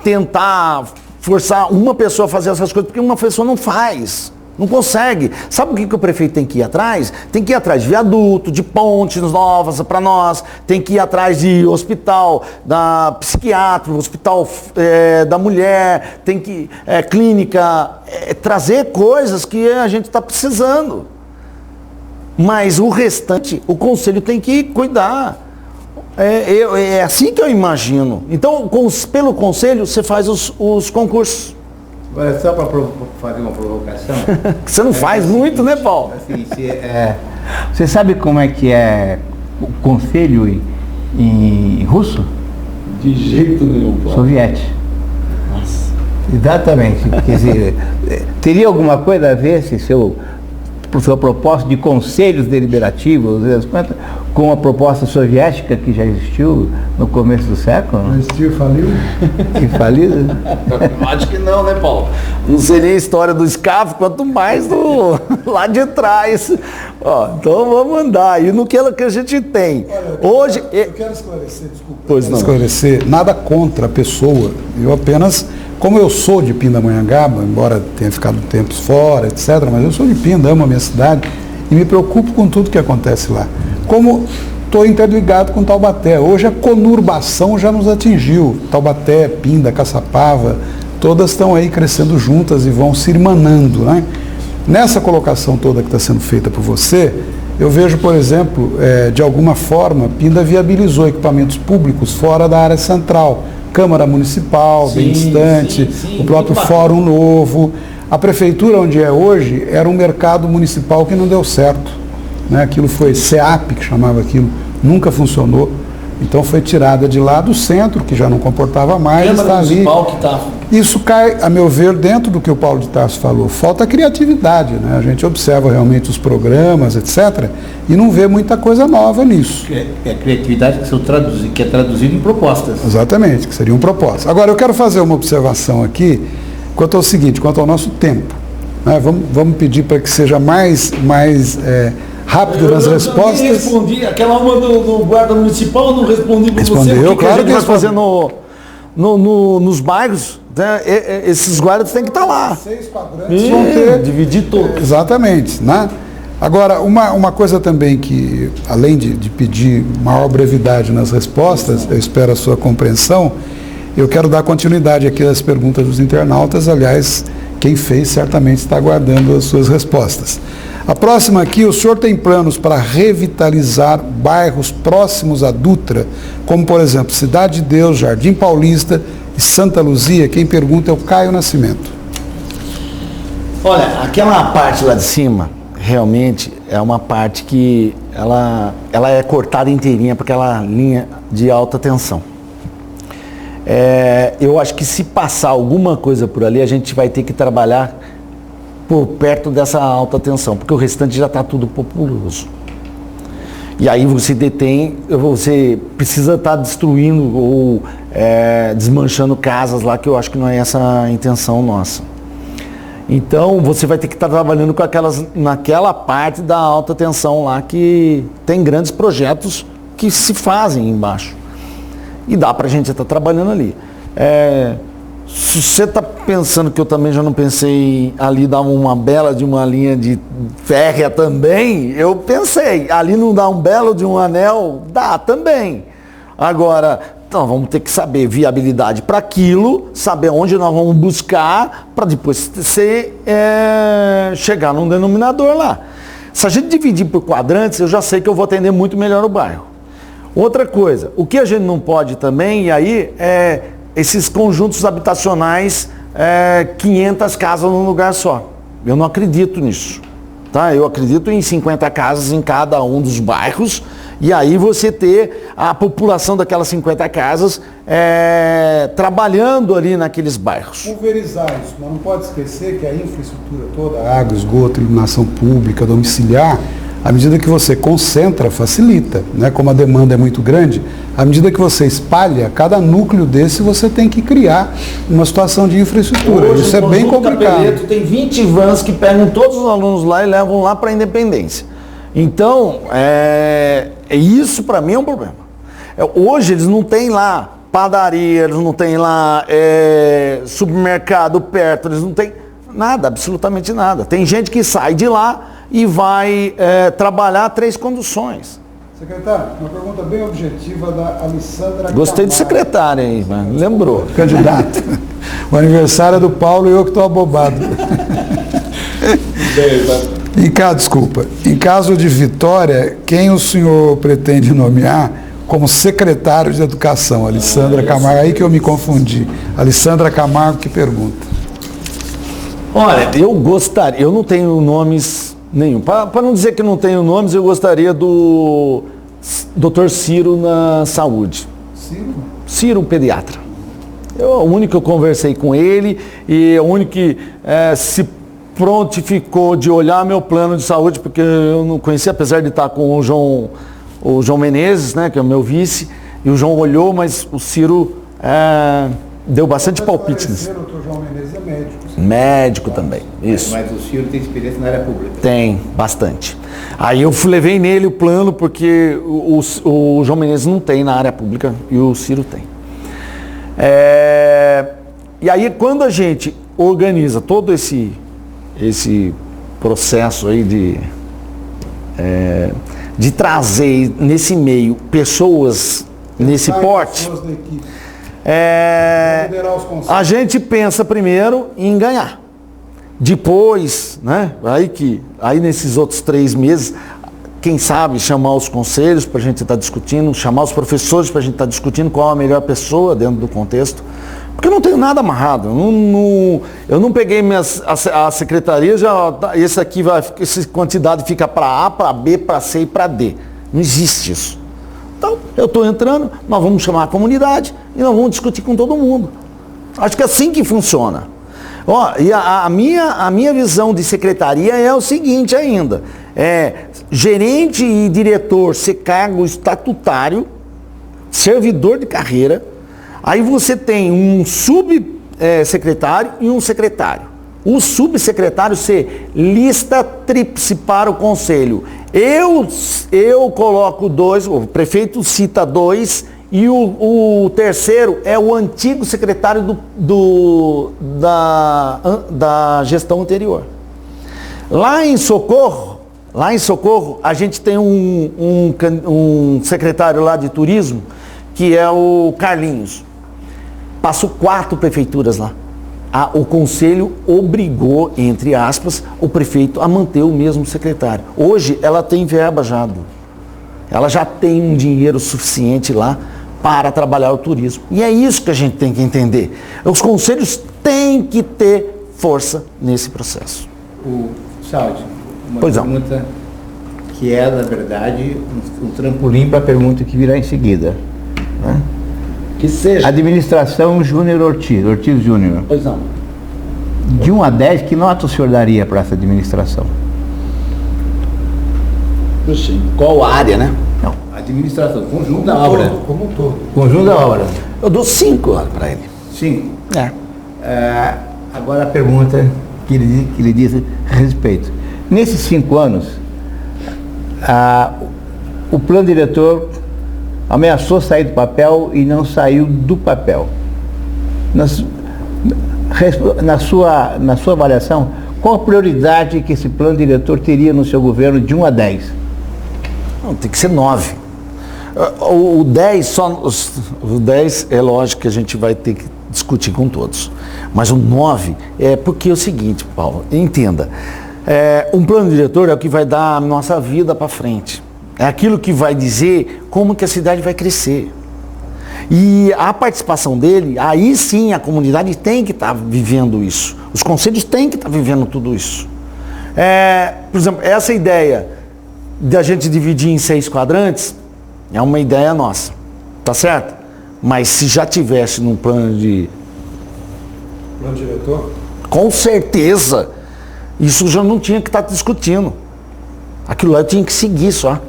tentar forçar uma pessoa a fazer essas coisas, porque uma pessoa não faz. Não consegue. Sabe o que o prefeito tem que ir atrás? Tem que ir atrás de viaduto, de pontes novas para nós, tem que ir atrás de hospital da psiquiátrico, hospital da mulher, tem que clínica, trazer coisas que a gente está precisando. Mas o restante, o conselho tem que cuidar. É assim que eu imagino. Então, pelo conselho, você faz os concursos. Agora, só para fazer uma provocação... Você não faz muito, né, Paulo? Assim, você sabe como é que é o conselho em russo? De jeito nenhum, Paulo. Soviético. Nossa. Exatamente. Quer dizer, teria alguma coisa a ver se sua proposta de conselhos deliberativos com a proposta soviética que já existiu no começo do século? Não existiu e faliu? E faliu? Acho que não, né, Paulo? Não seria a história do SCAF, quanto mais lá de trás. Então vamos andar aí no que a gente tem. Olha, eu quero esclarecer, desculpa. Pois não. Esclarecer, nada contra a pessoa. Eu apenas, como eu sou de Pindamonhangaba, embora tenha ficado tempos fora, etc., mas eu sou de Pinda, amo a minha cidade e me preocupo com tudo que acontece lá. Como estou interligado com Taubaté. Hoje a conurbação já nos atingiu. Taubaté, Pinda, Caçapava, todas estão aí crescendo juntas e vão se irmanando, né? Nessa colocação toda que está sendo feita por você, eu vejo, por exemplo, de alguma forma, Pinda viabilizou equipamentos públicos fora da área central, Câmara Municipal, bem distante, o próprio Fórum Novo. A prefeitura, onde é hoje, era um mercado municipal que não deu certo, né? Aquilo foi SEAP, que chamava aquilo, nunca funcionou. Então foi tirada de lá do centro, que já não comportava mais, está ali. Isso cai, a meu ver, dentro do que o Paulo de Tarso falou. Falta criatividade, né? A gente observa realmente os programas, etc., e não vê muita coisa nova nisso. É criatividade que é traduzida em propostas. Exatamente, que seriam propostas. Agora, eu quero fazer uma observação aqui quanto ao seguinte, quanto ao nosso tempo. Né? Vamos pedir para que seja mais rápido nas respostas. Eu respondi, aquela uma do guarda municipal, eu não respondi para você. Respondeu, claro que vai fazer nos bairros, né? Esses guardas têm que estar lá. 6 quadrantes vão ter. Dividir todos. Exatamente, né? Agora, uma coisa também que, além de pedir maior brevidade nas respostas, eu espero a sua compreensão, eu quero dar continuidade aqui às perguntas dos internautas. Aliás, quem fez certamente está aguardando as suas respostas. A próxima aqui: o senhor tem planos para revitalizar bairros próximos à Dutra, como por exemplo Cidade de Deus, Jardim Paulista e Santa Luzia? Quem pergunta é o Caio Nascimento. Olha, aquela parte lá de cima, realmente é uma parte que ela é cortada inteirinha para aquela linha de alta tensão. Eu acho que se passar alguma coisa por ali, a gente vai ter que trabalhar por perto dessa alta tensão, porque o restante já está tudo populoso. E aí você precisa estar destruindo ou desmanchando casas lá, que eu acho que não é essa a intenção nossa. Então você vai ter que estar trabalhando naquela parte da alta tensão lá, que tem grandes projetos que se fazem embaixo. E dá para a gente estar trabalhando ali. Se você está pensando que eu também já não pensei ali dar uma bela de uma linha de férrea também, eu pensei, ali não dá um belo de um anel? Dá também. Agora, então vamos ter que saber viabilidade para aquilo, saber onde nós vamos buscar, para depois chegar num denominador lá. Se a gente dividir por quadrantes, eu já sei que eu vou atender muito melhor o bairro. Outra coisa, o que a gente não pode também, e aí esses conjuntos habitacionais, 500 casas num lugar só. Eu não acredito nisso. Tá? Eu acredito em 50 casas em cada um dos bairros, e aí você ter a população daquelas 50 casas trabalhando ali naqueles bairros. Pulverizar isso, mas não pode esquecer que a infraestrutura toda, água, esgoto, iluminação pública, domiciliar, à medida que você concentra, facilita, né? Como a demanda é muito grande, à medida que você espalha, cada núcleo desse você tem que criar uma situação de infraestrutura. Hoje, isso é bem complicado. Capeleto, tem 20 vans que pegam todos os alunos lá e levam lá para a Independência. Então, isso para mim é um problema. Hoje eles não têm lá padaria, eles não têm lá supermercado perto, eles não têm nada, absolutamente nada. Tem gente que sai de lá e vai trabalhar 3 conduções. Secretário, uma pergunta bem objetiva da Alessandra. Gostei de secretária aí, mano. Lembrou. Candidato. O aniversário é do Paulo e eu que estou abobado. Desculpa. Em caso de vitória, quem o senhor pretende nomear como secretário de Educação? Alessandra Camargo, aí que eu me confundi. Alessandra Camargo que pergunta. Olha, eu não tenho nomes nenhum. Para não dizer que não tenho nomes, eu gostaria do Dr. Ciro na saúde. Ciro? Ciro, pediatra. O único que eu conversei com ele e o único que se prontificou de olhar meu plano de saúde, porque eu não conhecia, apesar de estar com o João Menezes, né, que é o meu vice, e o João olhou, mas o Ciro deu bastante palpite nisso. O doutor João Menezes é médico. Médico também, isso. Mas o Ciro tem experiência na área pública. Tem, bastante. Aí eu levei nele o plano, porque o João Menezes não tem na área pública e o Ciro tem. E aí quando a gente organiza todo esse processo aí de trazer nesse meio pessoas nesse porte, a gente pensa primeiro em ganhar. Depois, né? Aí nesses outros 3 meses, quem sabe, chamar os conselhos para a gente estar discutindo, chamar os professores para a gente estar discutindo qual a melhor pessoa dentro do contexto. Porque eu não tenho nada amarrado. Eu não peguei a secretaria, essa quantidade fica para A, para B, para C e para D. Não existe isso. Então, eu estou entrando, nós vamos chamar a comunidade e nós vamos discutir com todo mundo. Acho que é assim que funciona. E a minha visão de secretaria é o seguinte ainda. Gerente e diretor ser cargo estatutário, servidor de carreira. Aí você tem um subsecretário e um secretário. O subsecretário ser lista tríplice para o conselho. Eu coloco 2, o prefeito cita 2 e o terceiro é o antigo secretário da gestão anterior. Lá em Socorro, a gente tem um secretário lá de turismo, que é o Carlinhos. Passou 4 prefeituras lá. O conselho obrigou, entre aspas, o prefeito a manter o mesmo secretário. Hoje ela tem verba já. Ela já tem um dinheiro suficiente lá para trabalhar o turismo. E é isso que a gente tem que entender. Os conselhos têm que ter força nesse processo. Saldi, uma pergunta que é, na verdade, um trampolim para a pergunta que virá em seguida. Né? Que seja. Administração Júnior Ortiz Júnior. Pois não. De 1 a 10, que nota o senhor daria para essa administração? Qual área, né? Não, administração, conjunto da obra. Como um todo. Conjunto da obra. Eu dou 5 para ele. 5. Agora a pergunta que ele diz a respeito. Nesses 5 anos, o plano diretor ameaçou sair do papel e não saiu do papel. Na sua avaliação, qual a prioridade que esse plano diretor teria no seu governo de 1 a 10? Não, tem que ser 9. O 10, o 10 é lógico que a gente vai ter que discutir com todos. Mas o 9 é porque é o seguinte, Paulo, entenda. Um plano diretor é o que vai dar a nossa vida para frente. É aquilo que vai dizer como que a cidade vai crescer. E a participação dele, aí sim a comunidade tem que estar vivendo isso. Os conselhos têm que estar vivendo tudo isso. Por exemplo, essa ideia de a gente dividir em 6 quadrantes é uma ideia nossa, tá certo? Mas se já tivesse num plano diretor? Com certeza, isso já não tinha que estar discutindo. Aquilo lá eu tinha que seguir só.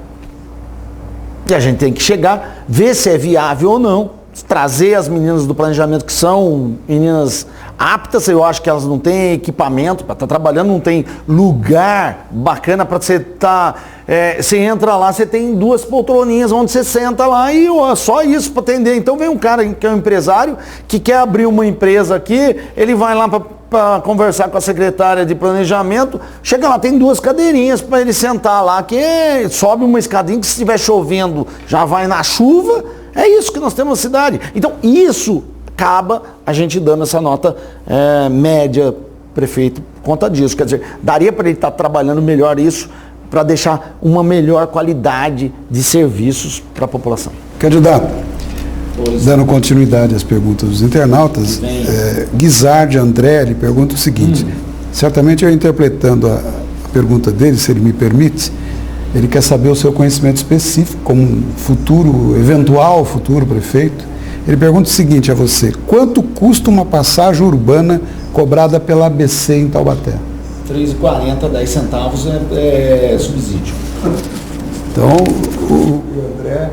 E a gente tem que chegar, ver se é viável ou não, trazer as meninas do planejamento que são meninas aptas. Eu acho que elas não têm equipamento para estar trabalhando, não tem lugar bacana para você estar. Você entra lá, você tem 2 poltroninhas onde você senta lá e só isso para atender. Então vem um cara que é um empresário que quer abrir uma empresa aqui, ele vai lá para conversar com a secretária de planejamento, chega lá, tem 2 cadeirinhas para ele sentar lá, que sobe uma escadinha que se estiver chovendo já vai na chuva. É isso que nós temos na cidade. Então isso acaba a gente dando essa nota média, prefeito, por conta disso. Quer dizer, daria para ele estar trabalhando melhor isso, para deixar uma melhor qualidade de serviços para a população. Candidato, dando continuidade às perguntas dos internautas, Guizardi André, ele pergunta o seguinte, certamente eu interpretando a pergunta dele, se ele me permite, ele quer saber o seu conhecimento específico como um eventual futuro prefeito. Ele pergunta o seguinte a você: quanto custa uma passagem urbana cobrada pela ABC em Taubaté? R$3,40, 10 centavos é subsídio. Então, o André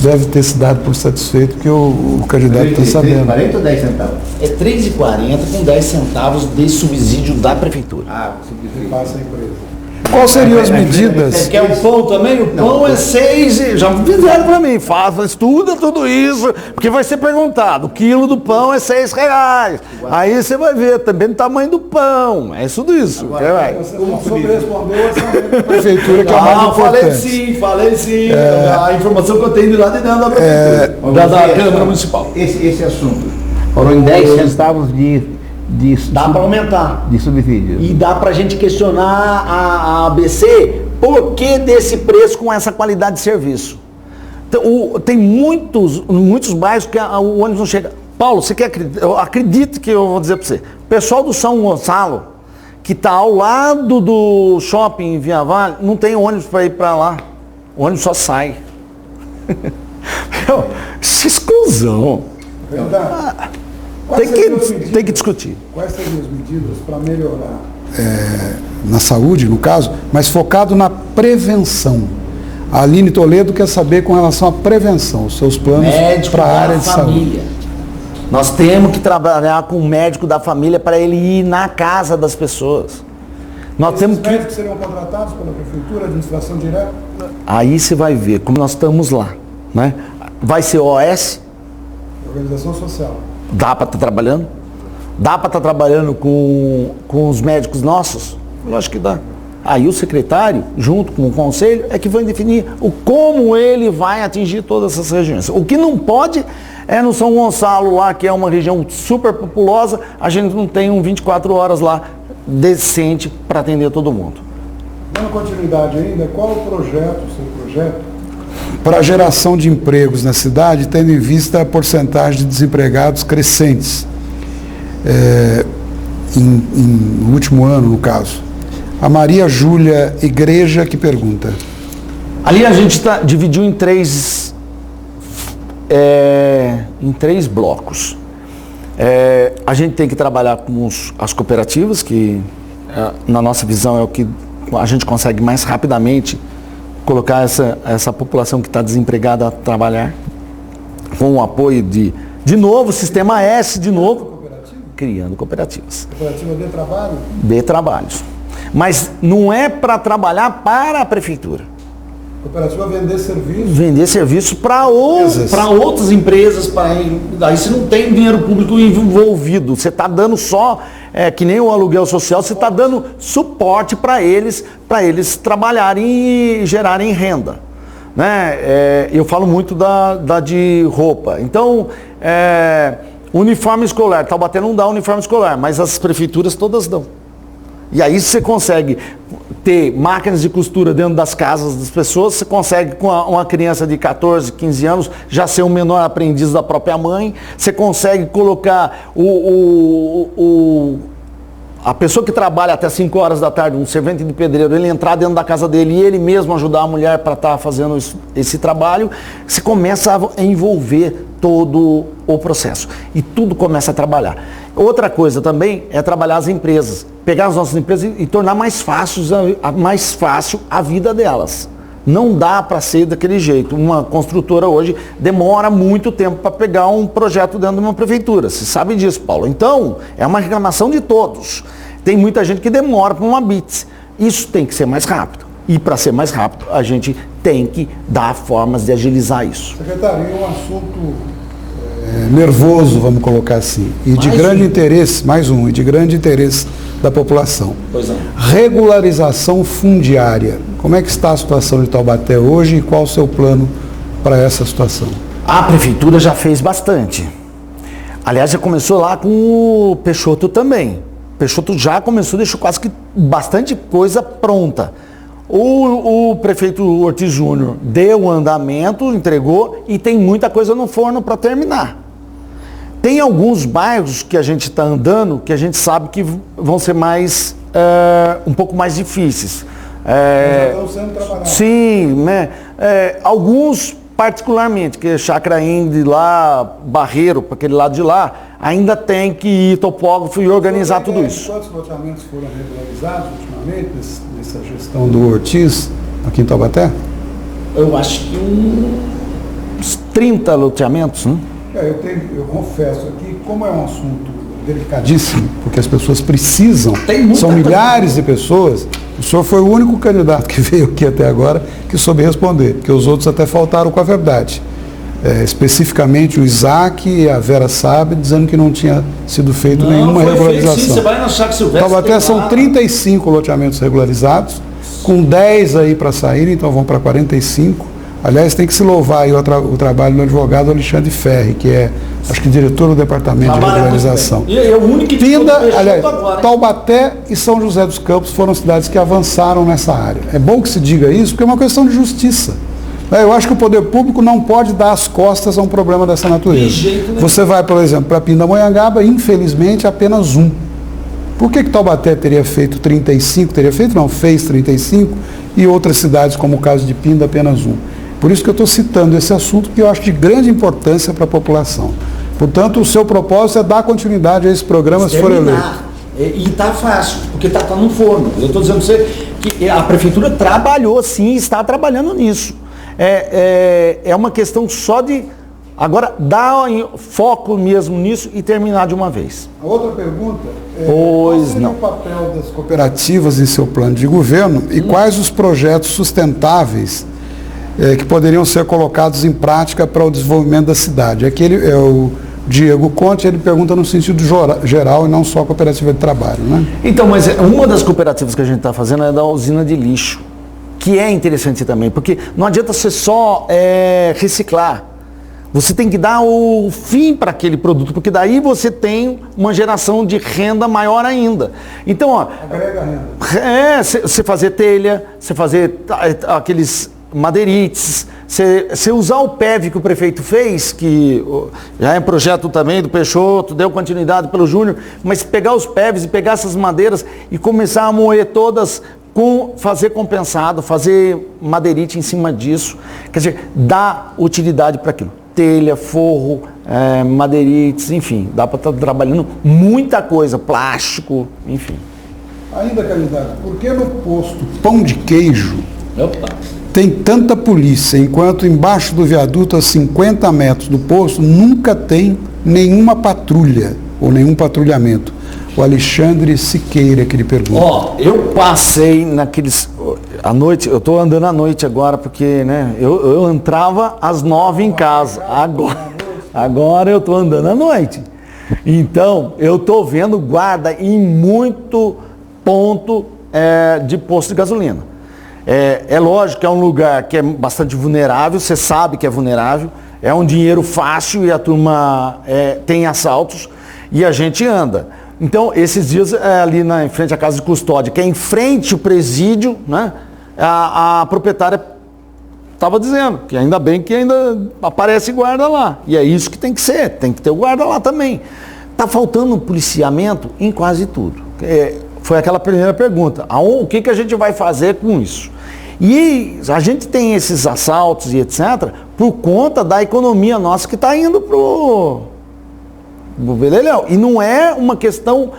deve ter se dado por satisfeito, porque o candidato está sabendo. R$3,40 ou 10 centavos? É R$3,40 com 10 centavos de subsídio da prefeitura. Subsídio passa a empresa. Quais seriam as medidas? Você quer o pão também? O pão é 6, já fizeram para mim, estuda tudo isso, porque vai ser perguntado, o quilo do pão é R$6. Aí você vai ver também o tamanho do pão, é tudo isso. Agora, você não soube responder essa prefeitura que é a mais importante. Falei sim, a informação que eu tenho de lá de dentro da prefeitura, da Câmara Municipal. Esse assunto, falou em 10 centavos dá para aumentar de subsídio. E dá para a gente questionar a ABC por que desse preço com essa qualidade de serviço? Tem muitos bairros que o ônibus não chega. Paulo, você quer acreditar? Eu acredito que eu vou dizer para você. O pessoal do São Gonçalo, que está ao lado do shopping em Via Vale, não tem ônibus para ir para lá. O ônibus só sai. Isso é exclusão. Tem que discutir. Quais seriam as medidas para melhorar na saúde, no caso, mas focado na prevenção? A Aline Toledo quer saber com relação à prevenção, os seus planos para a área de saúde. Nós temos que trabalhar com o médico da família para ele ir na casa das pessoas. Esses médicos seriam contratados pela prefeitura, administração direta? Aí você vai ver como nós estamos lá, né? Vai ser OS? Organização social. Dá para estar trabalhando? Dá para estar trabalhando com os médicos nossos? Lógico que dá. Aí o secretário, junto com o conselho, é que vai definir como ele vai atingir todas essas regiões. O que não pode é no São Gonçalo lá, que é uma região super populosa, a gente não tem 24 horas lá decente para atender todo mundo. Dando continuidade ainda, qual o projeto, o seu projeto, para a geração de empregos na cidade, tendo em vista a porcentagem de desempregados crescentes, no último ano, no caso? A Maria Júlia Igreja que pergunta. Ali a gente dividiu em três blocos. A gente tem que trabalhar com as cooperativas, que na nossa visão é o que a gente consegue mais rapidamente colocar essa população que está desempregada a trabalhar, com o apoio de novo, Sistema S, de novo, criando cooperativas. Cooperativa de trabalho? De trabalhos. Mas não é para trabalhar para a prefeitura. Cooperativa vender serviço? Vender serviço para outras empresas. Aí você não tem dinheiro público envolvido. Você está dando só, que nem o aluguel social, você está dando suporte para eles trabalharem e gerarem renda. Né? Eu falo muito da de roupa. Então, uniforme escolar. Taubaté não dá uniforme escolar, mas as prefeituras todas dão. E aí você consegue ter máquinas de costura dentro das casas das pessoas, você consegue com uma criança de 14, 15 anos já ser um menor aprendiz da própria mãe, você consegue colocar a pessoa que trabalha até 5 horas da tarde, um servente de pedreiro, ele entrar dentro da casa dele e ele mesmo ajudar a mulher para estar fazendo esse trabalho, você começa a envolver todo o processo e tudo começa a trabalhar. Outra coisa também é trabalhar as empresas, pegar as nossas empresas e tornar mais fácil a vida delas. Não dá para ser daquele jeito. Uma construtora hoje demora muito tempo para pegar um projeto dentro de uma prefeitura. Você sabe disso, Paulo. Então, é uma reclamação de todos. Tem muita gente que demora para uma BITS. Isso tem que ser mais rápido. E para ser mais rápido, a gente tem que dar formas de agilizar isso. Secretário, e um assunto nervoso, vamos colocar assim, e de grande interesse da população. Pois é. Regularização fundiária. Como é que está a situação de Taubaté hoje e qual o seu plano para essa situação? A prefeitura já fez bastante. Aliás, já começou lá com o Peixoto também. O Peixoto já começou, deixou quase que bastante coisa pronta. O prefeito Ortiz Júnior deu o andamento, entregou e tem muita coisa no forno para terminar. Tem alguns bairros que a gente está andando que a gente sabe que vão ser um pouco mais difíceis. Já estão sendo trabalhados. Sim, né? Alguns particularmente, que é Chácara Indy lá, Barreiro, para aquele lado de lá, ainda tem que ir topógrafo e organizar tudo isso. Quantos loteamentos foram regularizados ultimamente nessa gestão do Ortiz aqui em Taubaté? Eu acho que uns 30 loteamentos, né? Eu confesso aqui, como é um assunto delicadíssimo, porque as pessoas precisam, são milhares de pessoas, o senhor foi o único candidato que veio aqui até agora que soube responder, porque os outros até faltaram com a verdade. Especificamente o Isaac e a Vera Sabe, dizendo que não tinha sido feito nenhuma regularização. Sim, você vai na Chácara Silvestre. Taubaté são 35 loteamentos regularizados, com 10 aí para sair, então vão para 45. Aliás, tem que se louvar aí o trabalho do advogado Alexandre Ferri, que é, acho que diretor do Departamento de Regularização. E é o único que Pinda, aliás, agora, Taubaté e São José dos Campos foram cidades que avançaram nessa área. É bom que se diga isso, porque é uma questão de justiça. Eu acho que o poder público não pode dar as costas a um problema dessa natureza. De jeito nenhum. Você vai, por exemplo, para Pindamonhangaba, infelizmente, apenas um. Por que Taubaté teria feito 35? Fez 35, e outras cidades, como o caso de Pinda, apenas um. Por isso que eu estou citando esse assunto, que eu acho de grande importância para a população. Portanto, o seu propósito é dar continuidade a esse programa, se for eleito. E está fácil, porque está no forno. Eu estou dizendo para você que a prefeitura trabalhou sim, está trabalhando nisso. É uma questão só de agora dar foco mesmo nisso e terminar de uma vez. A outra pergunta é Pois qual seria não. o papel das cooperativas em seu plano de governo e quais os projetos sustentáveis que poderiam ser colocados em prática para o desenvolvimento da cidade. Aquele é o Diego Conte, ele pergunta no sentido geral e não só a cooperativa de trabalho, né? Então, mas uma das cooperativas que a gente está fazendo é da usina de lixo, que é interessante também, porque não adianta você só reciclar. Você tem que dar o fim para aquele produto, porque daí você tem uma geração de renda maior ainda. Então, ó, Agrega renda. você fazer telha, você fazer aqueles madeirites, você usar o PEV que o prefeito fez, que já é um projeto também do Peixoto, deu continuidade pelo Júnior, mas pegar os PEVs e pegar essas madeiras e começar a moer todas, fazer compensado, fazer madeirite em cima disso, quer dizer, dá utilidade para aquilo. Telha, forro, madeirites, enfim, dá para estar trabalhando muita coisa, plástico, enfim. Ainda, candidato, por que no posto Pão de Queijo Opa. tem tanta polícia, enquanto embaixo do viaduto, a 50 metros do posto, nunca tem nenhuma patrulha ou nenhum patrulhamento? O Alexandre Siqueira que ele pergunta. Eu passei naqueles... À noite, eu estou andando à noite agora, porque né, eu entrava às 9 em casa. Agora eu estou andando à noite. Então, eu estou vendo guarda em muito ponto de posto de gasolina. É lógico que é um lugar que é bastante vulnerável, você sabe que é vulnerável, é um dinheiro fácil e a turma tem assaltos e a gente anda. Então, esses dias ali em frente à casa de custódia, que é em frente ao presídio, né, a proprietária estava dizendo que ainda bem que ainda aparece guarda lá. E é isso que tem que ser, tem que ter o guarda lá também. Está faltando um policiamento em quase tudo. Foi aquela primeira pergunta. O que a gente vai fazer com isso? E a gente tem esses assaltos e etc. por conta da economia nossa que está indo para o beleléu. E não é uma questão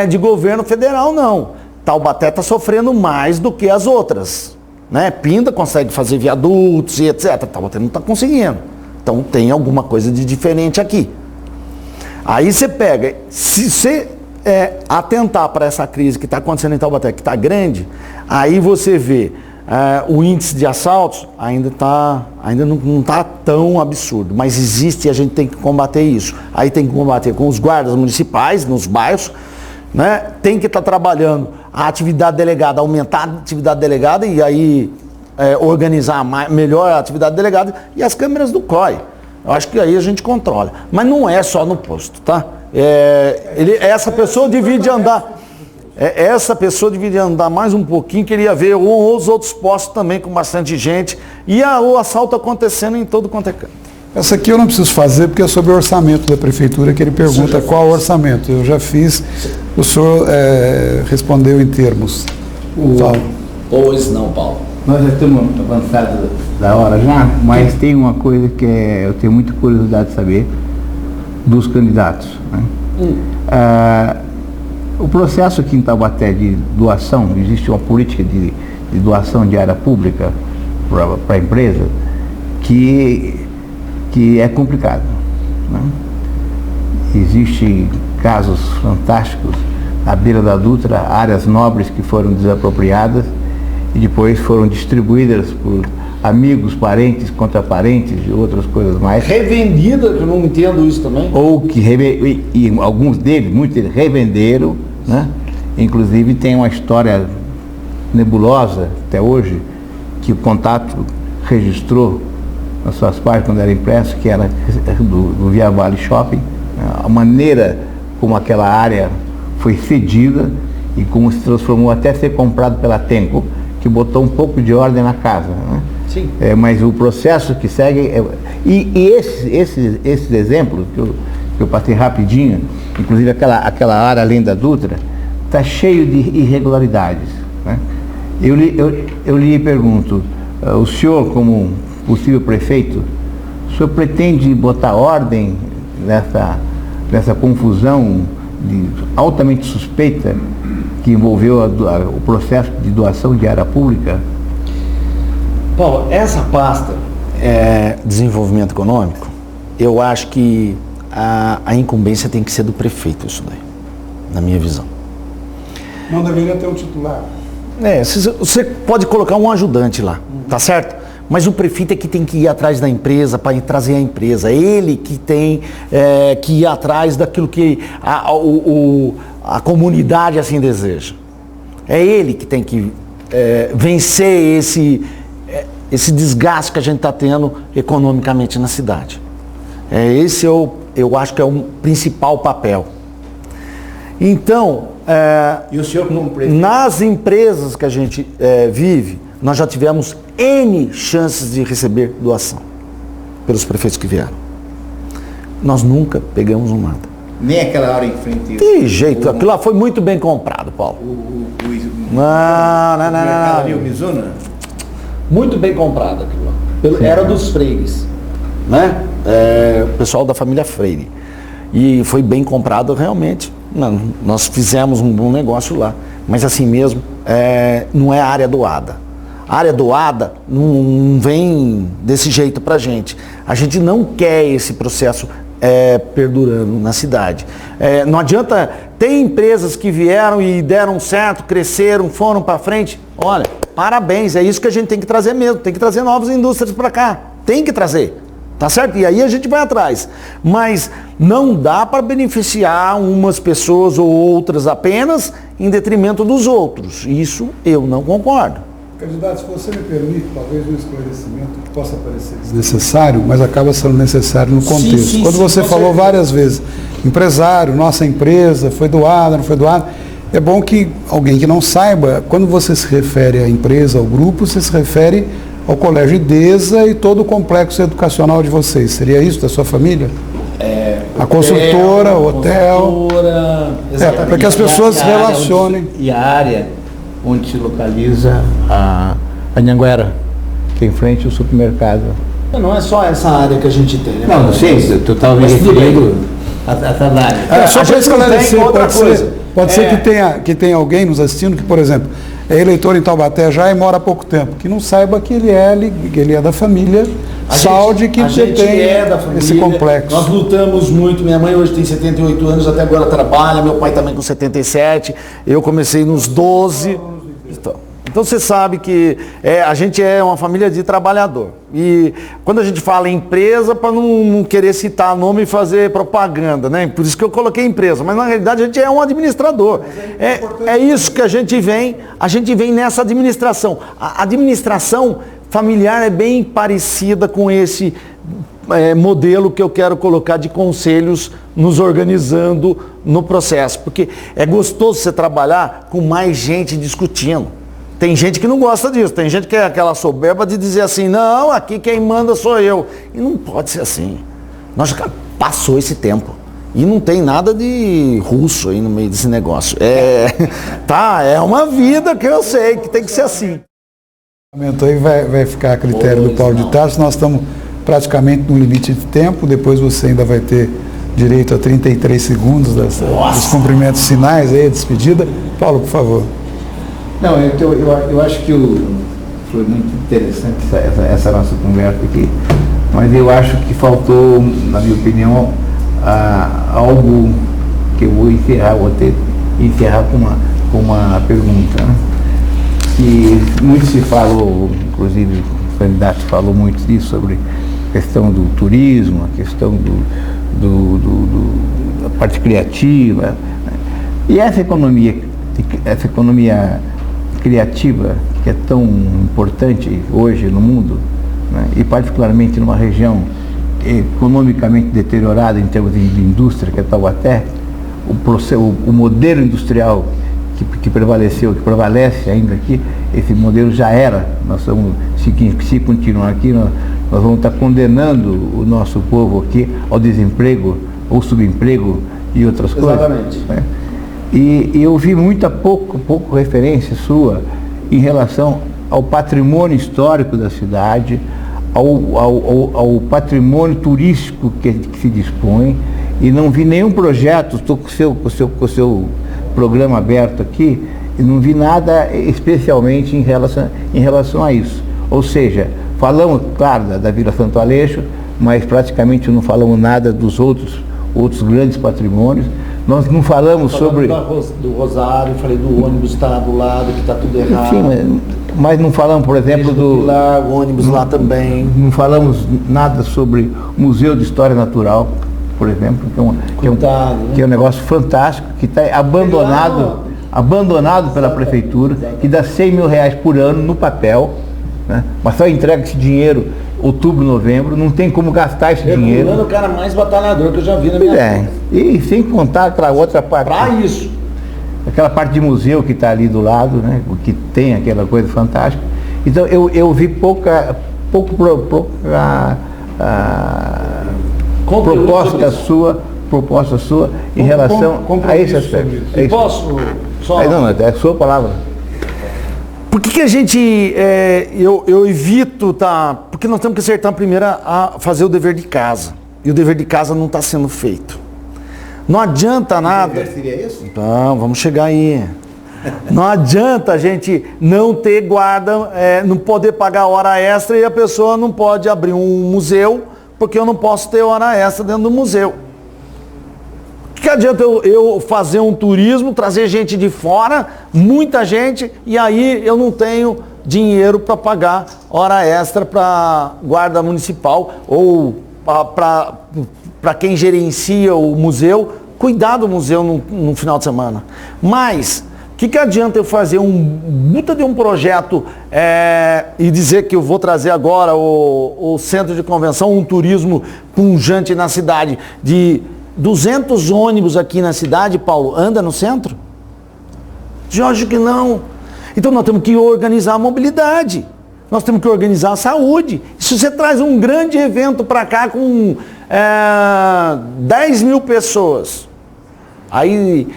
de governo federal, não. Taubaté está sofrendo mais do que as outras. Né? Pinda consegue fazer viadutos e etc. Taubaté não está conseguindo. Então tem alguma coisa de diferente aqui. Aí você pega, se você atentar para essa crise que está acontecendo em Taubaté, que está grande, aí você vê o índice de assaltos ainda não está tão absurdo, mas existe e a gente tem que combater isso. Aí tem que combater com os guardas municipais nos bairros, né? Tem que estar trabalhando a atividade delegada, aumentar a atividade delegada e aí organizar melhor a atividade delegada e as câmeras do COI. Eu acho que aí a gente controla. Mas não é só no posto, tá? Essa pessoa divide andar. Essa pessoa devia andar mais um pouquinho, queria ver os outros postos também com bastante gente. E o assalto acontecendo em todo quanto é canto. Essa aqui eu não preciso fazer porque é sobre o orçamento da prefeitura, que ele pergunta qual o orçamento. Eu já fiz, o senhor respondeu em termos. Pois não, Paulo. Nós já estamos avançados da hora já, mas tem uma coisa que eu tenho muita curiosidade de saber dos candidatos. Né? O processo aqui em Taubaté de doação, existe uma política de doação de área pública para a empresa que é complicado. Né? Existem casos fantásticos à beira da Dutra, áreas nobres que foram desapropriadas e depois foram distribuídas por amigos, parentes, contra parentes e outras coisas mais. Revendida, que eu não entendo isso também. Ou que e alguns deles, muitos deles revenderam, né? Inclusive tem uma história nebulosa até hoje, que o contato registrou nas suas páginas quando era impresso, que era do Via Vale Shopping, a maneira como aquela área foi cedida e como se transformou até ser comprado pela Tenco, que botou um pouco de ordem na casa, né? Sim. Mas o processo que segue... esses exemplos que eu passei rapidinho, inclusive aquela área além da Dutra, está cheio de irregularidades, né? Eu lhe pergunto, o senhor, como possível prefeito, o senhor pretende botar ordem nessa confusão altamente suspeita que envolveu o processo de doação de área pública? Paulo, essa pasta desenvolvimento econômico, eu acho que a incumbência tem que ser do prefeito, isso daí, na minha visão. Não deveria ter um titular. Você pode colocar um ajudante lá, tá certo? Mas o prefeito é que tem que ir atrás da empresa para trazer a empresa. Ele que tem que ir atrás daquilo que a comunidade assim deseja. É ele que tem que vencer esse desgaste que a gente está tendo economicamente na cidade. Esse eu acho que é o principal papel. Então, E o senhor, como prefeito? nas empresas que a gente vive, nós já tivemos N chances de receber doação pelos prefeitos que vieram. Nós nunca pegamos um nada. Nem aquela hora em frente. De jeito, aquilo lá foi muito bem comprado, Paulo. Não. O Mizuno? Muito bem comprado aquilo lá. Era dos Freires, né? O pessoal da família Freire. E foi bem comprado realmente. Nós fizemos um bom negócio lá. Mas assim mesmo, não é área doada. A área doada não vem desse jeito pra gente. A gente não quer esse processo perdurando na cidade. Não adianta, tem empresas que vieram e deram certo, cresceram, foram para frente. Olha, parabéns, é isso que a gente tem que trazer mesmo. Tem que trazer novas indústrias para cá. Tem que trazer. Tá certo? E aí a gente vai atrás. Mas não dá para beneficiar umas pessoas ou outras apenas em detrimento dos outros. Isso eu não concordo. Candidato, se você me permite, talvez um esclarecimento que possa parecer desnecessário, mas acaba sendo necessário no contexto. Sim, Quando você falou várias vezes, empresário, nossa empresa, foi doada, não foi doada, é bom que alguém que não saiba, quando você se refere à empresa, ao grupo, você se refere ao Colégio IDESA e todo o complexo educacional de vocês. Seria isso, da sua família? A consultora, o hotel. Para que as pessoas relacionem. E a área onde se localiza a Anhanguera, que é em frente ao supermercado. Não é só essa área que a gente tem, né? Não sei, tu estava me referindo a essa área. Só para esclarecer, outra coisa. Pode ser que tenha alguém nos assistindo que, por exemplo, é eleitor em Taubaté já e mora há pouco tempo, que não saiba que ele é da família Saldi, que detém esse complexo. Nós lutamos muito, minha mãe hoje tem 78 anos, até agora trabalha, meu pai também com 77, eu comecei nos 12. Então você sabe que a gente é uma família de trabalhador. E quando a gente fala em empresa, para não querer citar nome e fazer propaganda, né? Por isso que eu coloquei empresa. Mas na realidade a gente é um administrador. É isso que a gente vem nessa administração. A administração familiar é bem parecida com esse modelo que eu quero colocar de conselhos nos organizando no processo. Porque é gostoso você trabalhar com mais gente discutindo. Tem gente que não gosta disso, tem gente que é aquela soberba de dizer assim, não, aqui quem manda sou eu. E não pode ser assim. Nós já passou esse tempo. E não tem nada de russo aí no meio desse negócio. É uma vida que eu sei que tem que ser assim. Aí vai ficar a critério do Paulo de Tarso. Nós estamos praticamente no limite de tempo, depois você ainda vai ter direito a 33 segundos dos cumprimentos finais, aí, a despedida. Paulo, por favor. Não, eu acho que foi muito interessante essa nossa conversa aqui, mas eu acho que faltou, na minha opinião, algo que eu vou encerrar com uma pergunta. Né? Que muito se falou, inclusive o candidato falou muito disso, sobre a questão do turismo, a questão da parte criativa, né? E essa economia criativa, que é tão importante hoje no mundo, né? E particularmente numa região economicamente deteriorada em termos de indústria, que é Taubaté, o modelo industrial que prevaleceu, que prevalece ainda aqui, esse modelo já era. Nós estamos, se continuar aqui, nós vamos estar condenando o nosso povo aqui ao desemprego, ou subemprego e outras Exatamente. coisas. Né? E eu vi pouco referência sua em relação ao patrimônio histórico da cidade, ao patrimônio turístico que se dispõe, e não vi nenhum projeto. Estou com o seu programa aberto aqui, e não vi nada especialmente em relação a isso. Ou seja, falamos, claro, da Vila Santo Aleixo, mas praticamente não falamos nada dos outros grandes patrimônios. Nós não falamos sobre... do Rosário, falei do ônibus que está do lado, que está tudo errado. Enfim, mas não falamos, por exemplo, do Pilar, o ônibus lá também. Não falamos nada sobre o Museu de História Natural, por exemplo, que é um negócio fantástico, que está abandonado pela prefeitura, que dá R$100 mil por ano no papel, né? Mas só entrega esse dinheiro outubro, novembro, não tem como gastar esse dinheiro. É o cara mais batalhador que eu já vi na minha vida. E sem contar aquela outra parte. Para isso. Aquela parte de museu que está ali do lado, né? Que tem aquela coisa fantástica. Então eu vi pouca proposta sua em relação a esse aspecto. Posso? Não, é a sua palavra. Por que a gente, eu evito, porque nós temos que acertar primeiro a fazer o dever de casa. E o dever de casa não está sendo feito. Não adianta nada. O dever seria isso? Então, vamos chegar aí. Não adianta a gente não ter guarda, não poder pagar hora extra, e a pessoa não pode abrir um museu, porque eu não posso ter hora extra dentro do museu. O que adianta eu fazer um turismo, trazer gente de fora, muita gente, e aí eu não tenho dinheiro para pagar hora extra para guarda municipal ou para quem gerencia o museu, cuidar do museu no final de semana. Mas o que adianta eu fazer um projeto e dizer que eu vou trazer agora o centro de convenção, um turismo pujante na cidade, de 200 ônibus aqui na cidade, Paulo, anda no centro? Jorge, que não. Então nós temos que organizar a mobilidade, nós temos que organizar a saúde. Se você traz um grande evento para cá com 10 mil pessoas, aí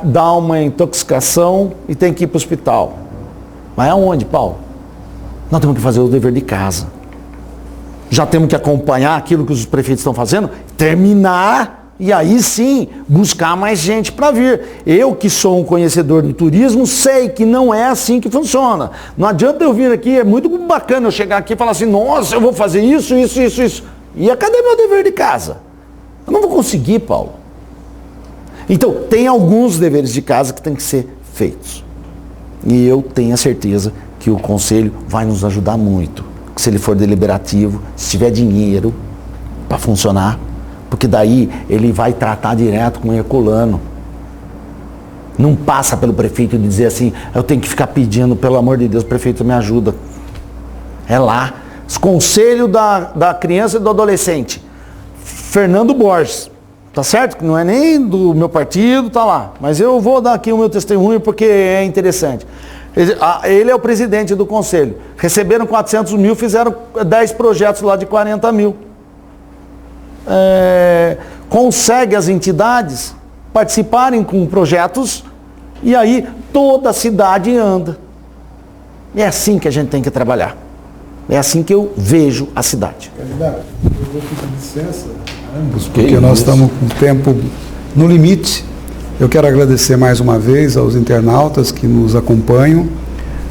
dá uma intoxicação e tem que ir para o hospital. Mas aonde, Paulo? Nós temos que fazer o dever de casa. Já temos que acompanhar aquilo que os prefeitos estão fazendo, terminar e aí sim buscar mais gente para vir. Eu, que sou um conhecedor do turismo, sei que não é assim que funciona. Não adianta eu vir aqui, é muito bacana eu chegar aqui e falar assim, nossa, eu vou fazer isso. E cadê meu dever de casa? Eu não vou conseguir, Paulo. Então, tem alguns deveres de casa que têm que ser feitos. E eu tenho a certeza que o Conselho vai nos ajudar muito. Se ele for deliberativo, se tiver dinheiro para funcionar, porque daí ele vai tratar direto com o Herculano. Não passa pelo prefeito de dizer assim, eu tenho que ficar pedindo, pelo amor de Deus, prefeito, me ajuda. É lá. Conselho da Criança e do Adolescente. Fernando Borges. Tá certo? Que não é nem do meu partido, tá lá. Mas eu vou dar aqui o meu testemunho porque é interessante. Ele é o presidente do conselho. Receberam 400 mil, fizeram 10 projetos lá de 40 mil. Consegue as entidades participarem com projetos e aí toda a cidade anda. É assim que a gente tem que trabalhar. É assim que eu vejo a cidade. Candidato, eu vou pedir licença, ambos, porque nós estamos com o tempo no limite. Eu quero agradecer mais uma vez aos internautas que nos acompanham,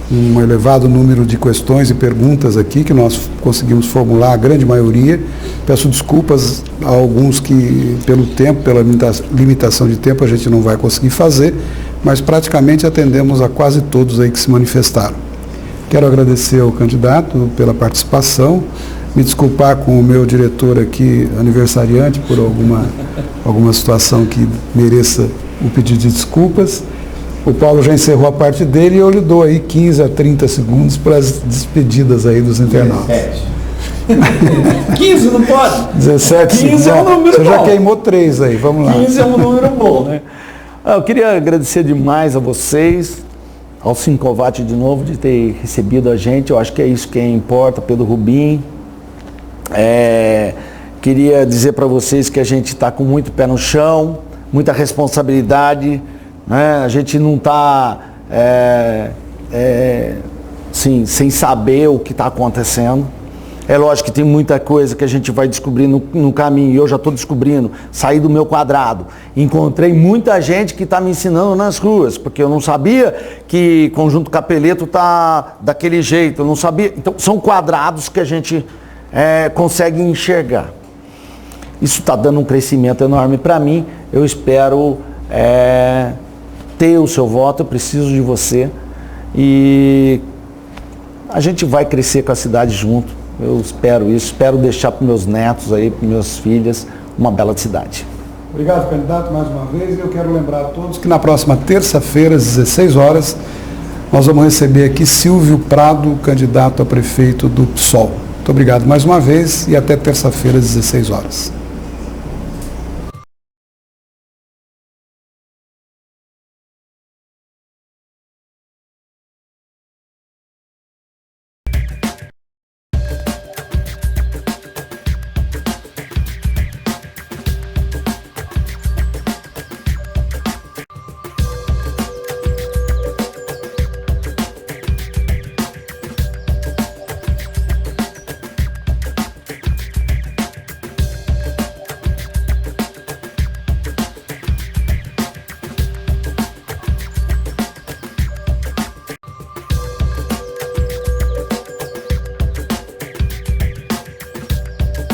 um elevado número de questões e perguntas aqui que nós conseguimos formular, a grande maioria. Peço desculpas a alguns que, pelo tempo, pela limitação de tempo, a gente não vai conseguir fazer, mas praticamente atendemos a quase todos aí que se manifestaram. Quero agradecer ao candidato pela participação, me desculpar com o meu diretor aqui, aniversariante, por alguma situação que mereça o pedido de desculpas. O Paulo já encerrou a parte dele e eu lhe dou aí 15 a 30 segundos para as despedidas aí dos internautas. 15 não pode? 17 15 segundos. é um número Você já bom. queimou 3 aí, vamos lá. 15 é um número bom, né? Eu queria agradecer demais a vocês, ao Sincovat de novo, de ter recebido a gente. Eu acho que é isso que importa, Pedro Rubim. Queria dizer para vocês que a gente está com muito pé no chão, muita responsabilidade, né? A gente não está sem saber o que está acontecendo. É lógico que tem muita coisa que a gente vai descobrir no caminho, e eu já estou descobrindo, saí do meu quadrado. Encontrei muita gente que está me ensinando nas ruas, porque eu não sabia que Conjunto Capeleto está daquele jeito, eu não sabia. Então, são quadrados que a gente consegue enxergar. Isso está dando um crescimento enorme para mim. Eu espero ter o seu voto, eu preciso de você. E a gente vai crescer com a cidade junto. Eu espero isso, espero deixar para meus netos aí, para minhas filhas, uma bela cidade. Obrigado, candidato, mais uma vez. E eu quero lembrar a todos que na próxima terça-feira, às 16 horas, nós vamos receber aqui Silvio Prado, candidato a prefeito do PSOL. Muito obrigado mais uma vez e até terça-feira, às 16 horas.